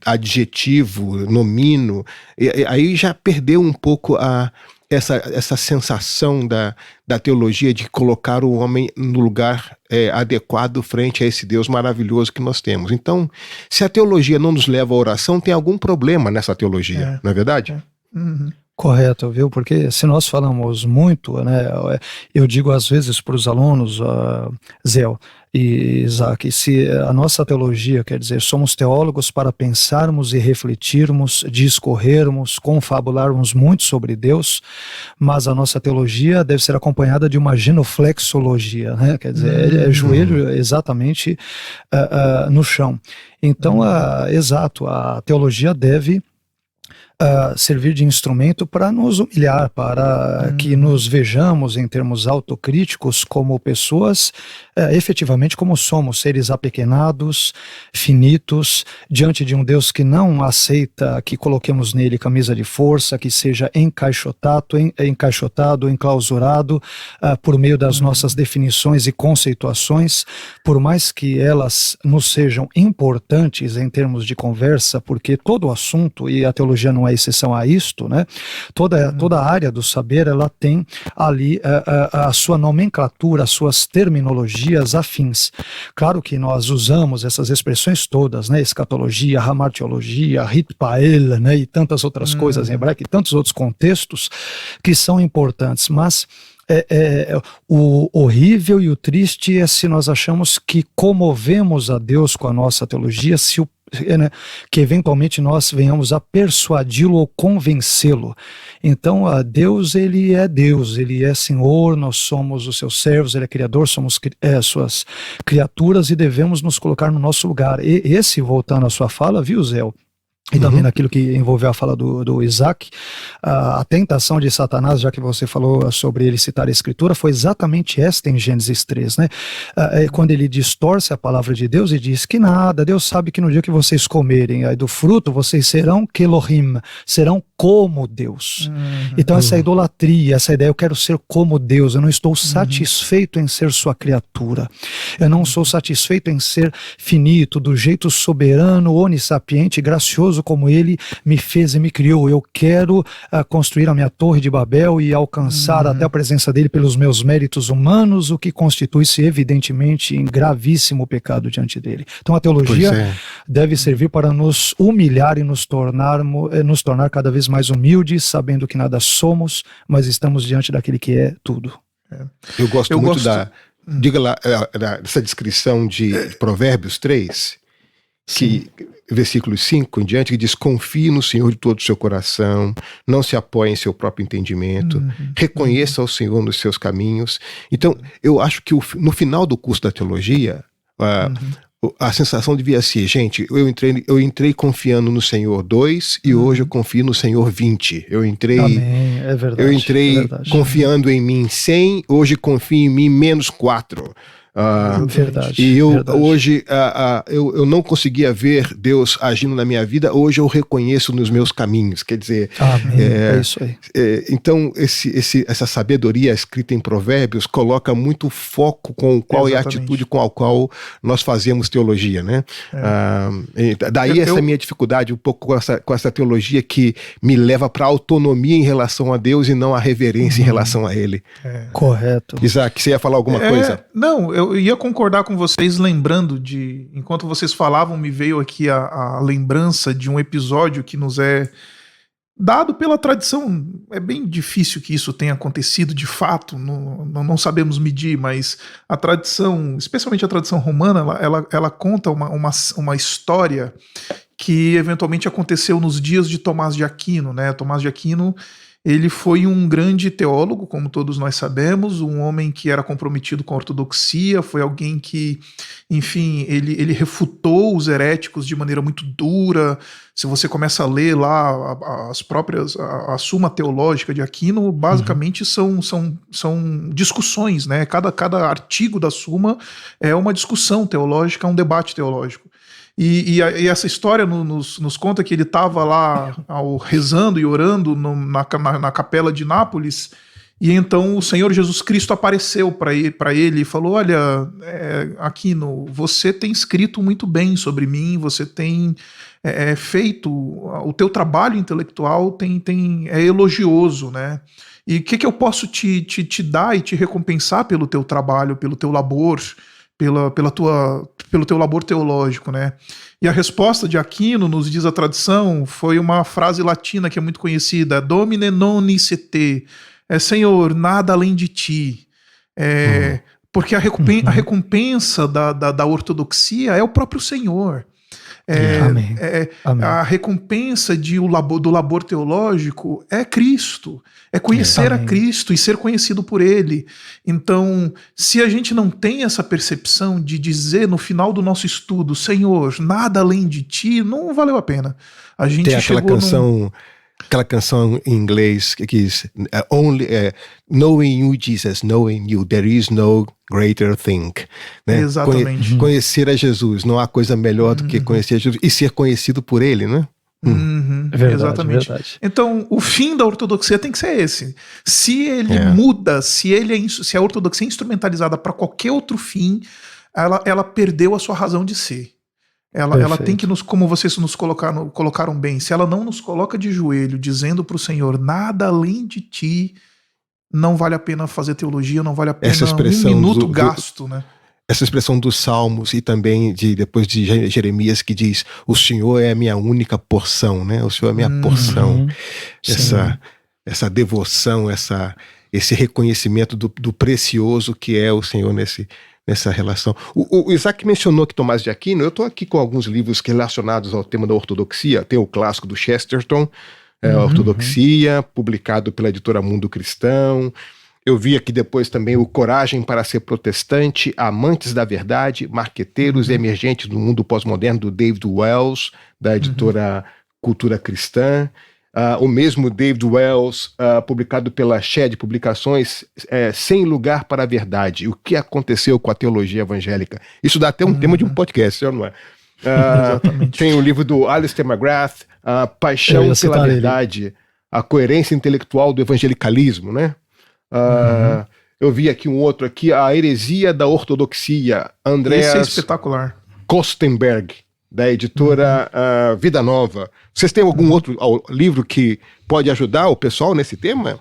adjetivo, nomino, aí já perdeu um pouco essa sensação da teologia de colocar o homem no lugar adequado frente a esse Deus maravilhoso que nós temos. Então, se a teologia não nos leva à oração, tem algum problema nessa teologia, não é verdade? Correto, viu? Porque se nós falamos muito, né, eu digo às vezes para os alunos, Zé e Isaac, se a nossa teologia, quer dizer, somos teólogos para pensarmos e refletirmos, discorrermos, confabularmos muito sobre Deus, mas a nossa teologia deve ser acompanhada de uma genuflexologia, né? Quer dizer, é joelho exatamente no chão. Então, exato, a teologia deve servir de instrumento para nos humilhar, para que nos vejamos em termos autocríticos como pessoas, efetivamente como somos, seres apequenados, finitos, diante de um Deus que não aceita que coloquemos nele camisa de força, que seja encaixotado, enclausurado por meio das nossas definições e conceituações, por mais que elas nos sejam importantes em termos de conversa, porque todo o assunto, e a teologia não é exceção a isto, né? Toda a área do saber, ela tem ali a sua nomenclatura, as suas terminologias afins. Claro que nós usamos essas expressões todas, né? Escatologia, hamartiologia, ritpael, né? E tantas outras coisas em hebraico, e tantos outros contextos que são importantes, mas o horrível e o triste é se nós achamos que comovemos a Deus com a nossa teologia, que eventualmente nós venhamos a persuadi-lo ou convencê-lo. Então, Deus, ele é Senhor, nós somos os seus servos, ele é Criador, somos suas criaturas e devemos nos colocar no nosso lugar. E esse, voltando à sua fala, viu, Zé? E também naquilo que envolveu a fala do Isaac, a tentação de Satanás, já que você falou sobre ele citar a Escritura, foi exatamente esta em Gênesis 3, né? Quando ele distorce a palavra de Deus e diz que nada, Deus sabe que no dia que vocês comerem do fruto, vocês serão Kelohim, serão como Deus. Então essa idolatria, essa ideia, eu quero ser como Deus, eu não estou satisfeito em ser sua criatura, eu não sou satisfeito em ser finito, do jeito soberano, onissapiente, gracioso como ele me fez e me criou. Eu quero construir a minha torre de Babel e alcançar até a presença dele pelos meus méritos humanos, o que constitui-se evidentemente em gravíssimo pecado diante dele. Então a teologia deve servir para nos humilhar e nos tornar cada vez mais humildes, sabendo que nada somos, mas estamos diante daquele que é tudo. Eu gosto muito diga lá, dessa descrição de Provérbios 3, que versículo 5 em diante, que diz: confie no Senhor de todo o seu coração, não se apoie em seu próprio entendimento, reconheça o Senhor nos seus caminhos. Então, eu acho que no final do curso da teologia, a sensação devia ser, gente, eu entrei confiando no Senhor 2 e hoje eu confio no Senhor 20. Eu entrei, é verdade, eu entrei confiando em mim 100, hoje confio em mim menos 4. Verdade. E hoje eu não conseguia ver Deus agindo na minha vida, hoje eu reconheço nos meus caminhos. Quer dizer, é isso aí. Então essa sabedoria escrita em Provérbios coloca muito foco com qual é a atitude com a qual nós fazemos teologia, né? Daí essa minha dificuldade um pouco com essa teologia que me leva para a autonomia em relação a Deus e não a reverência em relação a Ele. Correto. Isaac, você ia falar alguma coisa? Não, eu ia concordar com vocês, lembrando enquanto vocês falavam, me veio aqui a lembrança de um episódio que nos é dado pela tradição. É bem difícil que isso tenha acontecido de fato, não sabemos medir, mas a tradição, especialmente a tradição romana, ela conta uma história que eventualmente aconteceu nos dias de Tomás de Aquino, né? Tomás de Aquino, ele foi um grande teólogo, como todos nós sabemos, um homem que era comprometido com a ortodoxia, foi alguém que, enfim, ele refutou os heréticos de maneira muito dura. Se você começa a ler lá a Suma Teológica de Aquino, basicamente são discussões, né? Cada artigo da Suma é uma discussão teológica, um debate teológico. E essa história nos conta que ele estava lá rezando e orando na capela de Nápoles, e então o Senhor Jesus Cristo apareceu para ele e falou: olha, Aquino, você tem escrito muito bem sobre mim, você tem feito, o teu trabalho intelectual é elogioso, né? E o que eu posso te dar e te recompensar pelo teu trabalho, pelo teu labor, pelo teu labor teológico, né? E a resposta de Aquino, nos diz a tradição, foi uma frase latina que é muito conhecida: Domine non nisi te, Senhor, nada além de ti. Porque a recompensa da ortodoxia é o próprio Senhor. Amém. Amém. A recompensa do labor teológico é Cristo, é conhecer a Cristo e ser conhecido por Ele. Então, se a gente não tem essa percepção de dizer no final do nosso estudo, Senhor, nada além de ti, não valeu a pena. A gente tem aquela canção em inglês que diz Knowing you, Jesus, knowing you, there is no greater thing. Né? Exatamente. Conhecer a Jesus, não há coisa melhor do que conhecer a Jesus e ser conhecido por Ele, né? Verdade, exatamente. Verdade. Então, o fim da ortodoxia tem que ser esse. Se ele muda, se a ortodoxia é instrumentalizada para qualquer outro fim, ela perdeu a sua razão de ser. Ela tem que como vocês nos colocaram bem, se ela não nos coloca de joelho, dizendo para o Senhor, nada além de ti, não vale a pena fazer teologia, não vale a pena um minuto gasto, né? Essa expressão dos Salmos e também depois de Jeremias, que diz, o Senhor é a minha única porção, né? O Senhor é a minha porção. Essa devoção, esse reconhecimento do precioso que é o Senhor nessa relação. O Isaac mencionou que Tomás de Aquino, eu estou aqui com alguns livros relacionados ao tema da ortodoxia. Tem o clássico do Chesterton, Ortodoxia, publicado pela editora Mundo Cristão. Eu vi aqui depois também o Coragem para ser Protestante, Amantes da Verdade, Marqueteiros Emergentes do Mundo Pós-Moderno, do David Wells, da editora Cultura Cristã. O mesmo David Wells, publicado pela Shed Publicações, Sem Lugar para a Verdade, o que aconteceu com a teologia evangélica. Isso dá até um tema de um podcast, não é? Tem o livro do Alistair McGrath, Paixão pela Verdade, a coerência intelectual do evangelicalismo, né? Eu vi aqui um outro aqui, A Heresia da Ortodoxia, Andreas Esse é espetacular. Kostenberg, da editora Vida Nova. Vocês têm algum outro livro que pode ajudar o pessoal nesse tema?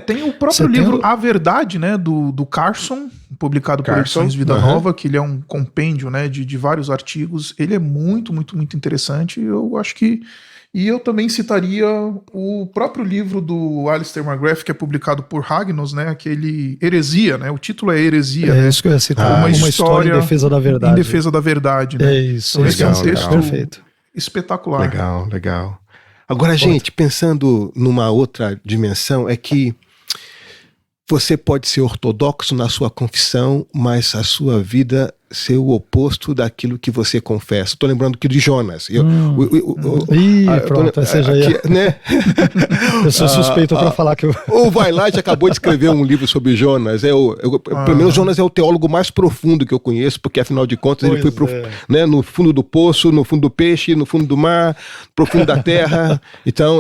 Tem o próprio livro A Verdade, né, do Carson, publicado por Edições Vida Nova, que ele é um compêndio, né, de vários artigos. Ele é muito, muito, muito interessante. Eu acho que... E eu também citaria o próprio livro do Alistair McGrath, que é publicado por Hagnos, né? Aquele Heresia, né? O título é Heresia, né? Isso que eu ia citar. Uma história em defesa da verdade. Em defesa da verdade, né? Isso. Então, esse é um texto perfeito. Espetacular. Legal. Agora, gente, pensando numa outra dimensão, é que você pode ser ortodoxo na sua confissão, mas a sua vida ser o oposto daquilo que você confessa. Estou lembrando aqui de Jonas. Pronto, essa já ia... né? Eu sou suspeito para falar que eu... O Vailate acabou de escrever um livro sobre Jonas. Pelo menos Jonas é o teólogo mais profundo que eu conheço, porque afinal de contas ele foi né, no fundo do poço, no fundo do peixe, no fundo do mar, profundo da terra. Então,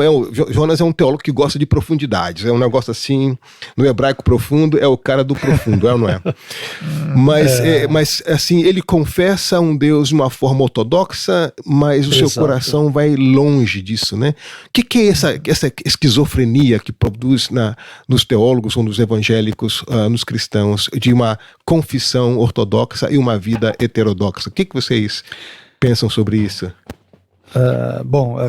Jonas é um teólogo que gosta de profundidades. É um negócio assim, no hebraico profundo, é o cara do profundo, não é? Mas assim, ele confessa um Deus de uma forma ortodoxa, mas o seu coração vai longe disso, né? O que é essa esquizofrenia que produz nos teólogos ou nos evangélicos, nos cristãos, de uma confissão ortodoxa e uma vida heterodoxa? O que vocês pensam sobre isso?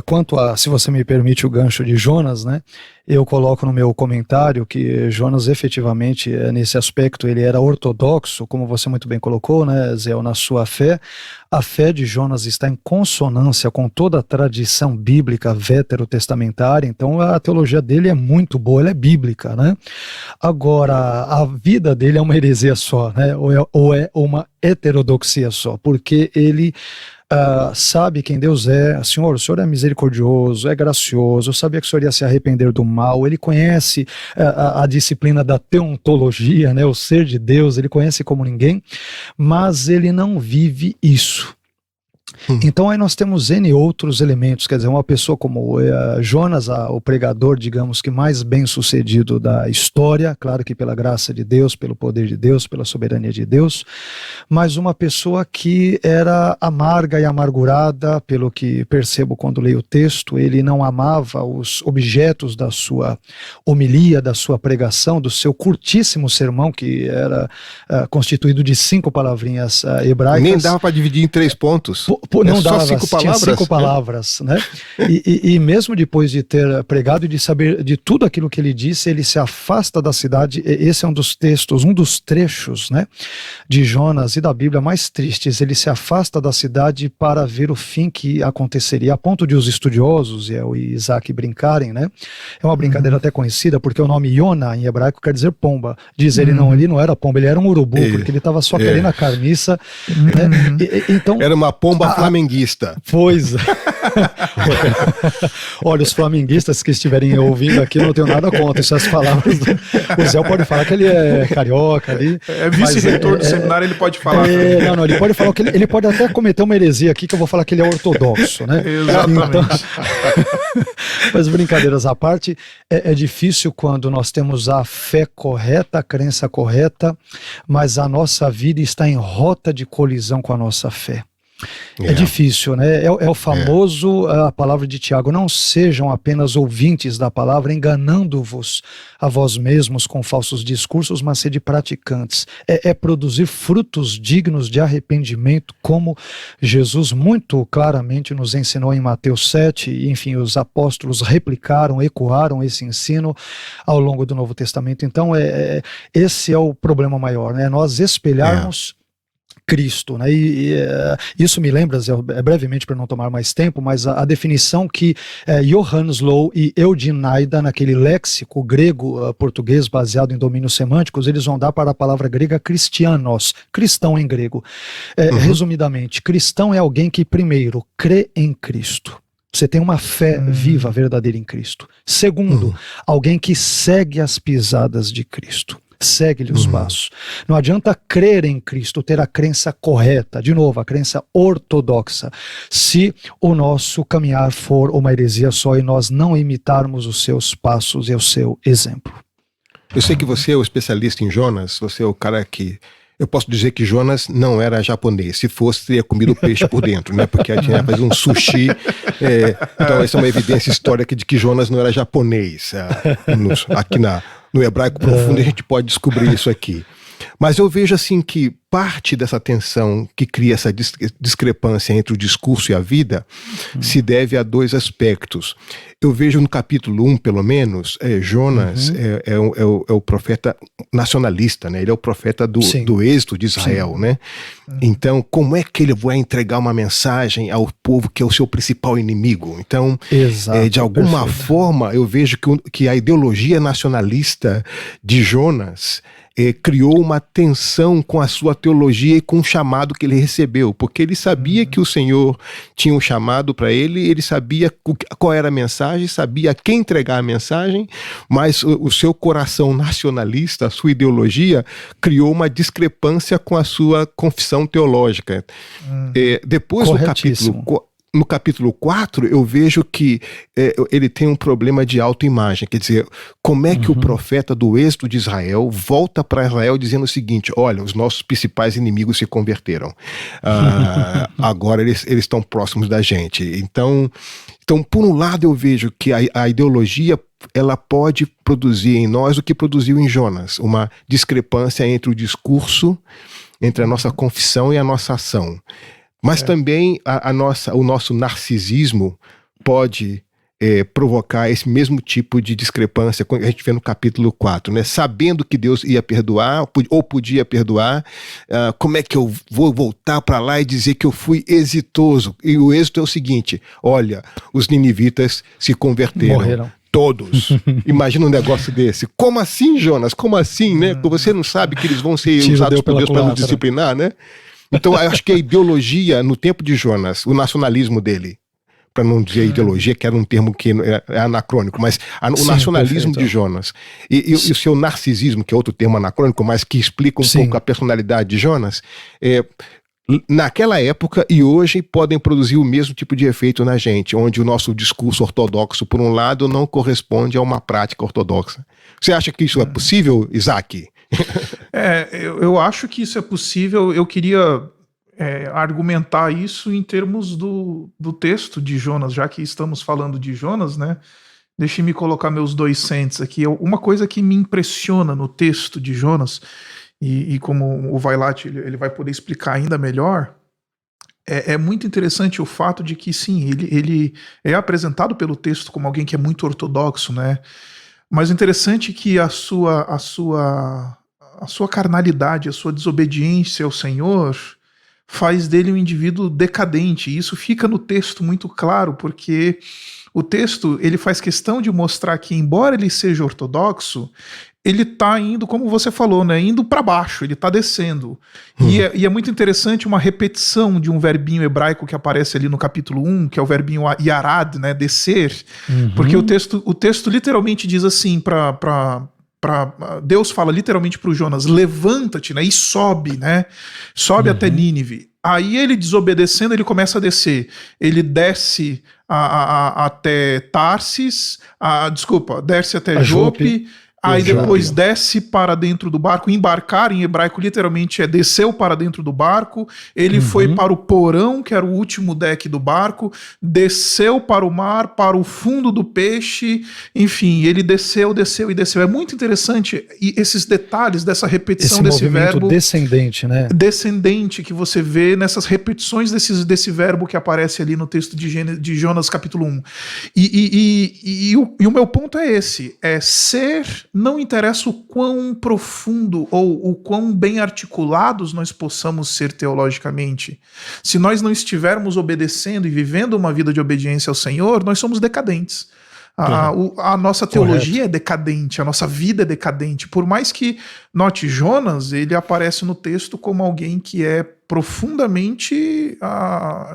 Quanto a, se você me permite o gancho de Jonas, né, eu coloco no meu comentário que Jonas efetivamente, nesse aspecto, ele era ortodoxo, como você muito bem colocou, né, Zé, na sua fé. A fé de Jonas está em consonância com toda a tradição bíblica veterotestamentária, então a teologia dele é muito boa, ela é bíblica, né? Agora, a vida dele é uma heresia só, né, ou é uma heterodoxia só, porque ele sabe quem Deus é. Senhor, o Senhor é misericordioso, é gracioso, eu sabia que o Senhor ia se arrepender do mal, ele conhece a disciplina da teontologia, né, o ser de Deus, ele conhece como ninguém, mas ele não vive isso. Então aí nós temos N outros elementos, quer dizer, uma pessoa como Jonas, o pregador, digamos que mais bem sucedido da história, claro que pela graça de Deus, pelo poder de Deus, pela soberania de Deus, mas uma pessoa que era amarga e amargurada, pelo que percebo quando leio o texto, ele não amava os objetos da sua homilia, da sua pregação, do seu curtíssimo sermão, que era constituído de 5 palavrinhas hebraicas. Nem dava para dividir em 3 pontos. Não dava, só 5 palavras? Tinha 5 palavras, né? E mesmo depois de ter pregado e de saber de tudo aquilo que ele disse, ele se afasta da cidade. Esse é um dos textos, um dos trechos, né, de Jonas e da Bíblia mais tristes. Ele se afasta da cidade para ver o fim que aconteceria, a ponto de os estudiosos e o Isaac brincarem, né? É uma brincadeira até conhecida, porque o nome Yona em hebraico quer dizer pomba. Diz ele, não, ele não era pomba, ele era um urubu, porque ele estava só querendo a carniça, né? Então, era uma pomba flamenguista. Pois. Olha, os flamenguistas que estiverem ouvindo aqui, não tenho nada contra essas palavras. O Zé pode falar que ele é carioca ali. É vice-reitor do seminário, ele pode falar. Não, ele pode falar que ele pode até cometer uma heresia aqui, que eu vou falar que ele é ortodoxo, né? Exatamente. Então, mas brincadeiras à parte, é difícil quando nós temos a fé correta, a crença correta, mas a nossa vida está em rota de colisão com a nossa fé. É difícil, né? É o famoso, a palavra de Tiago: não sejam apenas ouvintes da palavra, enganando-vos a vós mesmos com falsos discursos, mas sede praticantes. É produzir frutos dignos de arrependimento, como Jesus muito claramente nos ensinou em Mateus 7, e, enfim, os apóstolos replicaram, ecoaram esse ensino ao longo do Novo Testamento. Então, esse é o problema maior, né? Nós espelharmos Cristo, né? Isso me lembra, Zé, brevemente para não tomar mais tempo, mas a definição que Johannes Low e Eugene Naida, naquele léxico grego-português baseado em domínios semânticos, eles vão dar para a palavra grega cristianos, cristão em grego. Resumidamente, cristão é alguém que primeiro crê em Cristo. Você tem uma fé viva, verdadeira em Cristo. Segundo, alguém que segue as pisadas de Cristo. Segue-lhe os passos. Não adianta crer em Cristo, ter a crença correta, de novo, a crença ortodoxa, se o nosso caminhar for uma heresia só e nós não imitarmos os seus passos e o seu exemplo. Eu sei que você é o especialista em Jonas, você é o cara que... Eu posso dizer que Jonas não era japonês. Se fosse, teria comido peixe por dentro, né? Porque tinha fazer um sushi. Então, essa é uma evidência histórica de que Jonas não era japonês. Aqui no hebraico profundo a gente pode descobrir isso aqui. Mas eu vejo assim que parte dessa tensão que cria essa discrepância entre o discurso e a vida se deve a 2 aspectos. Eu vejo no capítulo 1, pelo menos, Jonas é o profeta nacionalista, né? Ele é o profeta do êxodo de Israel, né? Então, como é que ele vai entregar uma mensagem ao povo que é o seu principal inimigo? Então, de alguma forma, eu vejo que a ideologia nacionalista de Jonas criou uma tensão com a sua teologia e com o chamado que ele recebeu, porque ele sabia que o Senhor tinha um chamado para ele, ele sabia qual era a mensagem, sabia a quem entregar a mensagem, mas o seu coração nacionalista, a sua ideologia, criou uma discrepância com a sua confissão teológica. Depois no capítulo 4, eu vejo que ele tem um problema de autoimagem. Quer dizer, como é que o profeta do êxodo de Israel volta para Israel dizendo o seguinte: olha, os nossos principais inimigos se converteram. Agora eles estão próximos da gente. Então, por um lado, eu vejo que a ideologia ela pode produzir em nós o que produziu em Jonas, uma discrepância entre o discurso, entre a nossa confissão e a nossa ação. Mas também o nosso narcisismo pode provocar esse mesmo tipo de discrepância que a gente vê no capítulo 4, né? Sabendo que Deus ia perdoar, ou podia perdoar, como é que eu vou voltar para lá e dizer que eu fui exitoso? E o êxito é o seguinte: olha, os ninivitas se converteram. Morreram. Todos. Imagina um negócio desse. Como assim, Jonas? Como assim, né? Você não sabe que eles vão ser usados por Deus para nos disciplinar, né? Então, eu acho que a ideologia, no tempo de Jonas, o nacionalismo dele, para não dizer ideologia, que era um termo que é anacrônico, mas o nacionalismo de Jonas e o seu narcisismo, que é outro termo anacrônico, mas que explica um pouco a personalidade de Jonas, naquela época e hoje podem produzir o mesmo tipo de efeito na gente, onde o nosso discurso ortodoxo, por um lado, não corresponde a uma prática ortodoxa. Você acha que isso é possível, Isaac? Eu acho que isso é possível. Eu queria argumentar isso em termos do texto de Jonas, já que estamos falando de Jonas, né? Deixe-me colocar meus 2 cents aqui. Uma coisa que me impressiona no texto de Jonas, e como o Vailate ele vai poder explicar ainda melhor, é muito interessante o fato de que, sim, ele é apresentado pelo texto como alguém que é muito ortodoxo, né? Mas o interessante é que a sua carnalidade, a sua desobediência ao Senhor faz dele um indivíduo decadente. E isso fica no texto muito claro, porque o texto ele faz questão de mostrar que, embora ele seja ortodoxo, ele está indo, como você falou, né, indo para baixo, ele está descendo. E é muito interessante uma repetição de um verbinho hebraico que aparece ali no capítulo 1, que é o verbinho yarad, né, descer, porque o texto literalmente diz assim, Deus fala literalmente para o Jonas, levanta-te, né, e sobe, né, sobe até Nínive. Aí ele, desobedecendo, ele começa a descer. Ele desce até Tarsis, desce até Jope. Aí depois desce para dentro do barco. Embarcar em hebraico literalmente é desceu para dentro do barco. Ele foi para o porão, que era o último deck do barco. Desceu para o mar, para o fundo do peixe. Enfim, ele desceu e desceu. É muito interessante esses detalhes dessa repetição desse verbo. Descendente, né? Descendente que você vê nessas repetições desse verbo que aparece ali no texto de Jonas capítulo 1. E o meu ponto é esse. Ser... Não interessa o quão profundo ou o quão bem articulados nós possamos ser teologicamente. Se nós não estivermos obedecendo e vivendo uma vida de obediência ao Senhor, nós somos decadentes. A nossa teologia é decadente, a nossa vida é decadente. Por mais que, note, Jonas, ele aparece no texto como alguém que é profundamente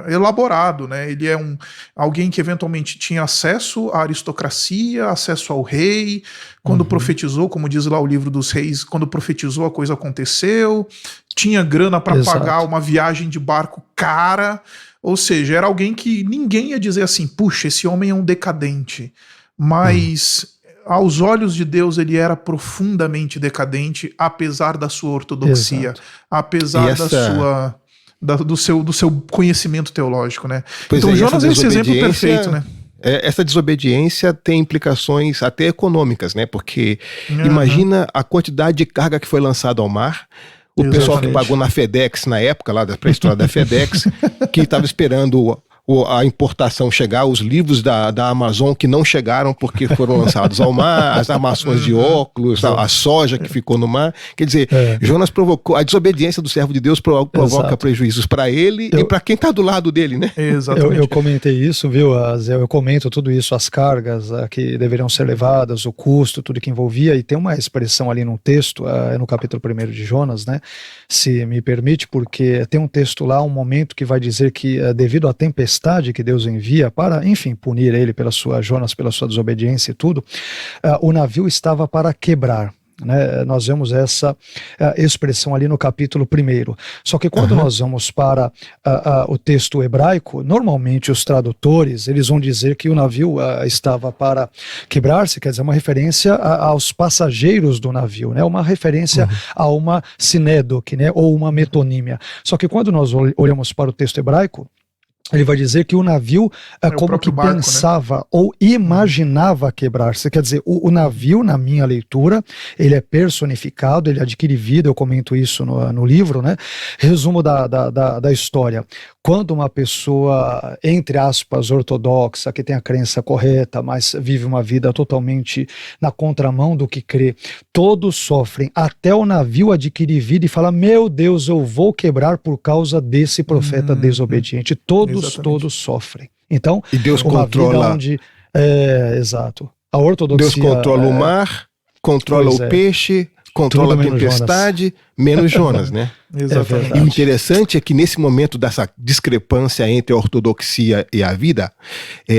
elaborado, né? Ele é alguém que eventualmente tinha acesso à aristocracia, acesso ao rei. Quando profetizou, como diz lá o livro dos reis, quando profetizou a coisa aconteceu. Tinha grana para pagar uma viagem de barco cara. Ou seja, era alguém que ninguém ia dizer assim, puxa, esse homem é um decadente. Mas aos olhos de Deus ele era profundamente decadente, apesar da sua ortodoxia, apesar do seu conhecimento teológico, né? Então Jonas é esse exemplo perfeito, né? Essa desobediência tem implicações até econômicas, né? Porque imagina a quantidade de carga que foi lançada ao mar. O pessoal que pagou na FedEx, na época lá da pré-história da FedEx, que estava esperando a importação chegar, os livros da Amazon que não chegaram porque foram lançados ao mar, as armações de óculos, a soja que ficou no mar. Quer dizer, Jonas provocou, a desobediência do servo de Deus provoca prejuízos para ele e para quem está do lado dele, né? Exatamente. Eu comentei isso, viu, Zé? Eu comento tudo isso, as cargas que deveriam ser levadas, o custo, tudo que envolvia, e tem uma expressão ali no texto, no capítulo 1 de Jonas, né? Se me permite, porque tem um texto lá, um momento que vai dizer que devido à tempestade que Deus envia para, enfim, punir ele Jonas pela sua desobediência e tudo, o navio estava para quebrar. Né? Nós vemos essa expressão ali no capítulo 1. Só que quando nós vamos para o texto hebraico, normalmente os tradutores eles vão dizer que o navio estava para quebrar-se, quer dizer, uma referência aos passageiros do navio, né? Uma referência a uma sinédoque, né? Ou uma metonímia. Só que quando nós olhamos para o texto hebraico, ele vai dizer que o navio como que barco, pensava, né? Ou imaginava quebrar-se. Quer dizer, o navio, na minha leitura, ele é personificado, ele adquire vida, eu comento isso no livro, né? Resumo da história. Quando uma pessoa, entre aspas, ortodoxa, que tem a crença correta, mas vive uma vida totalmente na contramão do que crê, todos sofrem, até o navio adquirir vida e fala, meu Deus, eu vou quebrar por causa desse profeta desobediente. Todos sofrem. Então, e Deus controla. Exato. A ortodoxia. Deus controla o mar, controla o peixe, controla a tempestade, menos Jonas, né? Exatamente. E o interessante é que nesse momento dessa discrepância entre a ortodoxia e a vida,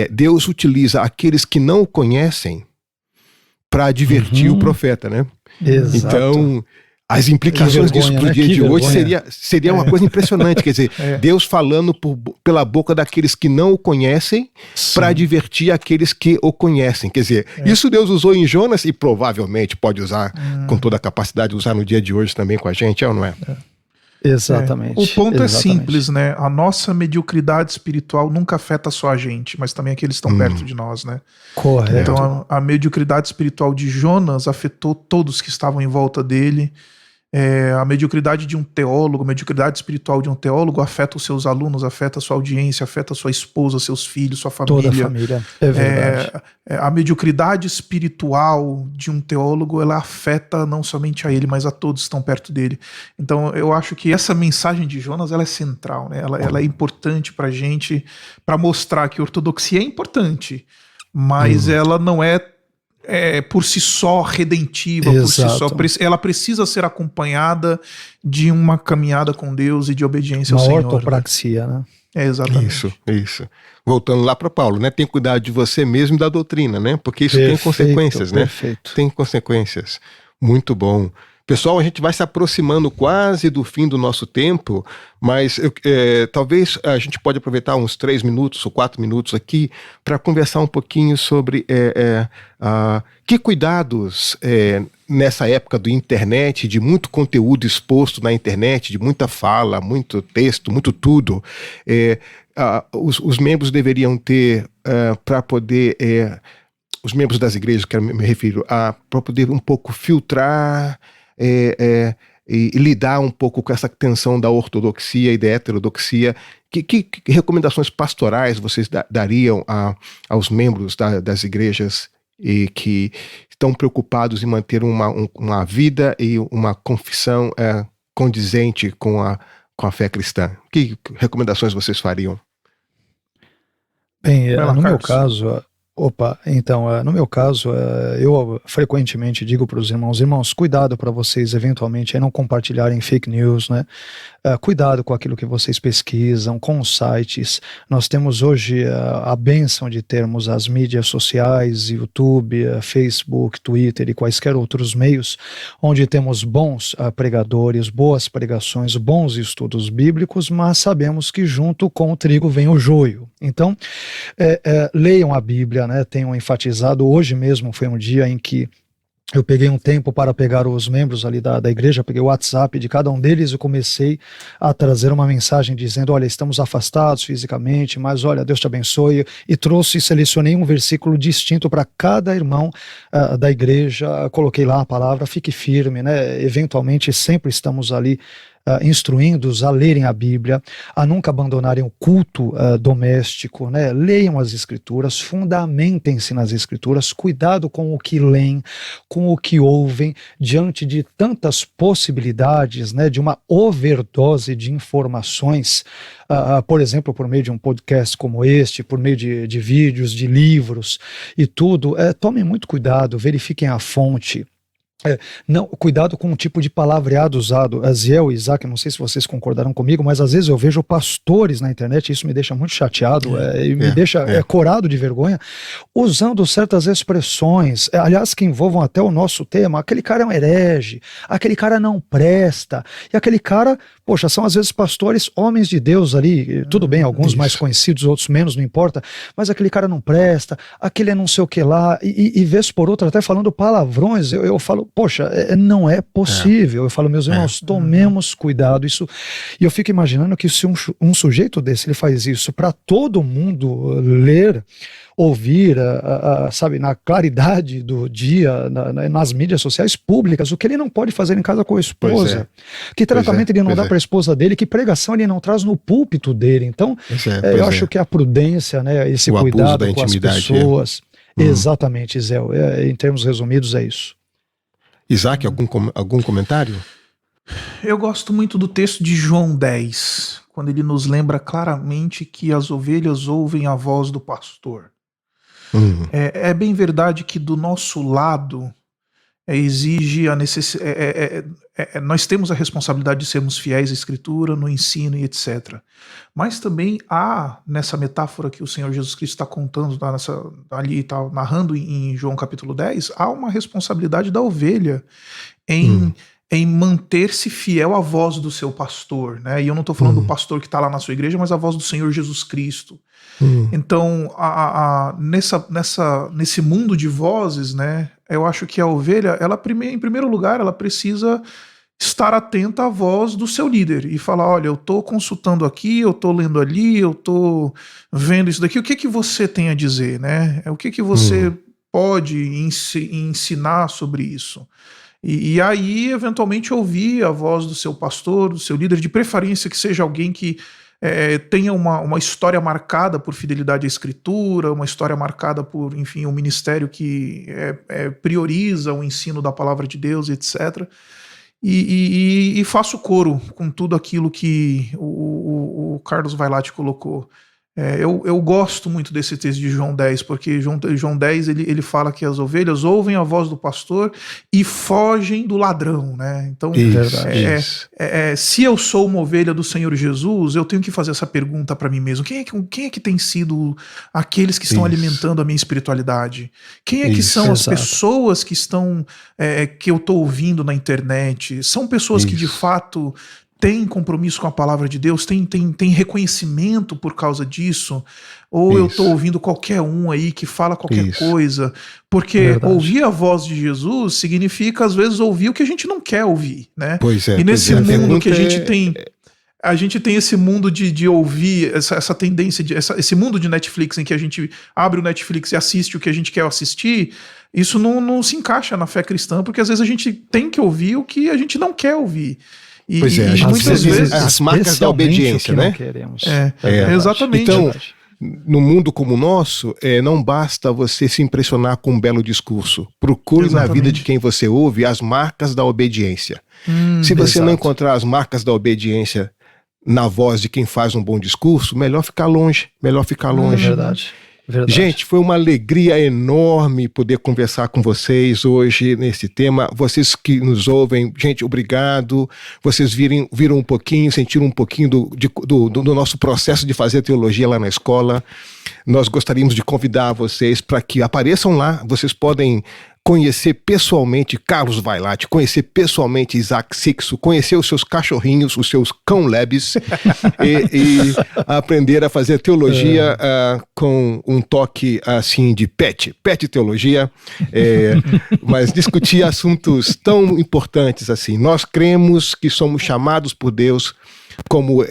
Deus utiliza aqueles que não o conhecem para advertir o profeta, né? Exato. Então, As implicações disso para o dia de hoje seria uma coisa impressionante. Quer dizer, Deus falando pela boca daqueles que não o conhecem para advertir aqueles que o conhecem. Quer dizer, isso Deus usou em Jonas e provavelmente pode usar com toda a capacidade de usar no dia de hoje também com a gente, é ou não é? Exatamente. O ponto é simples, né? A nossa mediocridade espiritual nunca afeta só a gente, mas também aqueles que estão perto de nós, né? Correto. Então a mediocridade espiritual de Jonas afetou todos que estavam em volta dele. A mediocridade de um teólogo, a mediocridade espiritual de um teólogo afeta os seus alunos, afeta a sua audiência, afeta a sua esposa, seus filhos, sua família. Toda a família, é verdade. A mediocridade espiritual de um teólogo, ela afeta não somente a ele, mas a todos que estão perto dele. Então eu acho que essa mensagem de Jonas, ela é central, né? Ela é importante pra gente, para mostrar que a ortodoxia é importante, mas ela não é por si só redentiva, Exato. por si só. Ela precisa ser acompanhada de uma caminhada com Deus e de obediência ao Senhor. Uma ortopraxia, né? Exatamente. Isso. Voltando lá para Paulo, né? Tem cuidado de você mesmo e da doutrina, né? Porque isso tem consequências, né? Perfeito. Tem consequências. Muito bom. Pessoal, a gente vai se aproximando quase do fim do nosso tempo, mas talvez a gente pode aproveitar uns 3 minutos ou 4 minutos aqui para conversar um pouquinho sobre que cuidados nessa época do internet, de muito conteúdo exposto na internet, de muita fala, muito texto, muito tudo, os membros deveriam ter para poder... os membros das igrejas, que eu me refiro, para poder um pouco filtrar... e lidar um pouco com essa tensão da ortodoxia e da heterodoxia. Que recomendações pastorais vocês dariam aos membros das igrejas e que estão preocupados em manter uma vida e uma confissão condizente com a fé cristã? Que recomendações vocês fariam? Bem, no meu caso... no meu caso, eu frequentemente digo para os irmãos, cuidado para vocês eventualmente não compartilharem fake news, né? Cuidado com aquilo que vocês pesquisam, com os sites. Nós temos hoje a bênção de termos as mídias sociais, YouTube, Facebook, Twitter e quaisquer outros meios, onde temos bons pregadores, boas pregações, bons estudos bíblicos, mas sabemos que junto com o trigo vem o joio. Então, leiam a Bíblia, né? Tenho enfatizado, hoje mesmo foi um dia em que eu peguei um tempo para pegar os membros ali da igreja, peguei o WhatsApp de cada um deles e comecei a trazer uma mensagem dizendo, olha, estamos afastados fisicamente, mas olha, Deus te abençoe, e selecionei um versículo distinto para cada irmão da igreja, coloquei lá a palavra, fique firme, né? Eventualmente sempre estamos ali instruindo-os a lerem a Bíblia, a nunca abandonarem o culto doméstico, né? Leiam as Escrituras, fundamentem-se nas Escrituras, cuidado com o que leem, com o que ouvem, diante de tantas possibilidades, né, de uma overdose de informações, por exemplo, por meio de um podcast como este, por meio de vídeos, de livros e tudo. Tomem muito cuidado, verifiquem a fonte. Cuidado com o tipo de palavreado usado. Aziel e Isaac, não sei se vocês concordaram comigo, mas às vezes eu vejo pastores na internet, e isso me deixa muito chateado, e me deixa corado de vergonha, usando certas expressões, aliás, que envolvam até o nosso tema. Aquele cara é um herege, aquele cara não presta, e aquele cara, poxa, são às vezes pastores, homens de Deus ali, tudo bem, alguns mais conhecidos, outros menos, não importa, mas aquele cara não presta, aquele é não sei o que lá, e vez por outra, até falando palavrões, eu falo, poxa, não é possível. Eu falo, meus irmãos, tomemos cuidado. Isso, e eu fico imaginando que se um sujeito desse, ele faz isso para todo mundo ler, ouvir, sabe, na claridade do dia, nas mídias sociais públicas, o que ele não pode fazer em casa com a esposa, que tratamento ele não dá para a esposa dele, que pregação ele não traz no púlpito dele. Então, eu acho que a prudência, né, esse cuidado com as pessoas, exatamente, Zé, em termos resumidos é isso. Isaac, algum comentário? Eu gosto muito do texto de João 10, quando ele nos lembra claramente que as ovelhas ouvem a voz do pastor. É bem verdade que do nosso lado exige a necessidade. Nós temos a responsabilidade de sermos fiéis à Escritura, no ensino e etc. Mas também há, nessa metáfora que o Senhor Jesus Cristo está contando, ali e tal, narrando em João capítulo 10, há uma responsabilidade da ovelha em em manter-se fiel à voz do seu pastor, né? E eu não estou falando do pastor que está lá na sua igreja, mas a voz do Senhor Jesus Cristo. Então, nesse mundo de vozes, né? Eu acho que a ovelha, em primeiro lugar, ela precisa estar atenta à voz do seu líder e falar, olha, eu estou consultando aqui, eu estou lendo ali, eu estou vendo isso daqui, o que você tem a dizer, né? O que você pode ensinar sobre isso? E aí, eventualmente, ouvir a voz do seu pastor, do seu líder, de preferência que seja alguém que tenha uma história marcada por fidelidade à Escritura, uma história marcada por, enfim, um ministério que prioriza o ensino da palavra de Deus, etc., e faço coro com tudo aquilo que o Carlos Vailate colocou. Eu gosto muito desse texto de João 10, porque João 10 ele fala que as ovelhas ouvem a voz do pastor e fogem do ladrão, né? Então, se eu sou uma ovelha do Senhor Jesus, eu tenho que fazer essa pergunta para mim mesmo: quem é que tem sido aqueles que estão alimentando a minha espiritualidade? Quem é que são as pessoas que estão que eu estou ouvindo na internet? São pessoas que de fato tem compromisso com a palavra de Deus, tem reconhecimento por causa disso, ou eu estou ouvindo qualquer um aí que fala qualquer coisa, porque ouvir a voz de Jesus significa às vezes ouvir o que a gente não quer ouvir, né? E nesse mundo que a gente tem esse mundo de ouvir, essa tendência, esse mundo de Netflix em que a gente abre o Netflix e assiste o que a gente quer assistir, isso não se encaixa na fé cristã, porque às vezes a gente tem que ouvir o que a gente não quer ouvir. A gente muitas vezes as marcas da obediência, né? Exatamente. Então, no mundo como o nosso, não basta você se impressionar com um belo discurso. Procure na vida de quem você ouve as marcas da obediência. Se você não encontrar as marcas da obediência na voz de quem faz um bom discurso, melhor ficar longe. Verdade. Gente, foi uma alegria enorme poder conversar com vocês hoje nesse tema. Vocês que nos ouvem, gente, obrigado. Vocês viram um pouquinho, sentiram um pouquinho do nosso processo de fazer teologia lá na escola. Nós gostaríamos de convidar vocês para que apareçam lá. Vocês podem conhecer pessoalmente Carlos Vailate, conhecer pessoalmente Isaac Sixso, conhecer os seus cachorrinhos, os seus cão lebes e aprender a fazer teologia com um toque assim de pet teologia, mas discutir assuntos tão importantes assim. Nós cremos que somos chamados por Deus como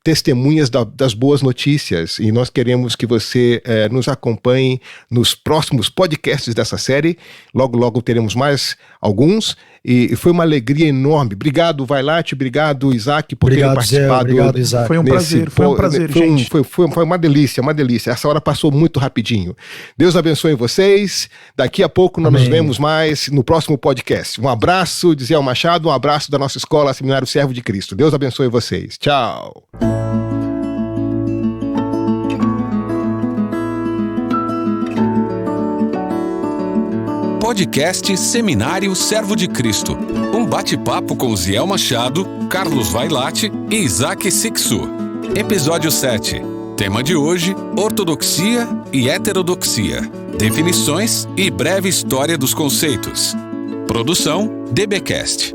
testemunhas das boas notícias, e nós queremos que você nos acompanhe nos próximos podcasts dessa série. Logo teremos mais alguns, e foi uma alegria enorme. Obrigado, Vailate, obrigado, Isaac, por terem participado. Obrigado, Isaac. Foi um prazer, gente. Foi uma delícia. Essa hora passou muito rapidinho. Deus abençoe vocês. Daqui a pouco nós nos vemos mais no próximo podcast. Um abraço de Zé Machado, um abraço da nossa escola Seminário Servo de Cristo. Deus abençoe vocês. Tchau. Podcast Seminário Servo de Cristo. Um bate-papo com Ziel Machado, Carlos Vailate e Isaac Sixso. Episódio 7. Tema de hoje: ortodoxia e heterodoxia. Definições e breve história dos conceitos. Produção DBcast.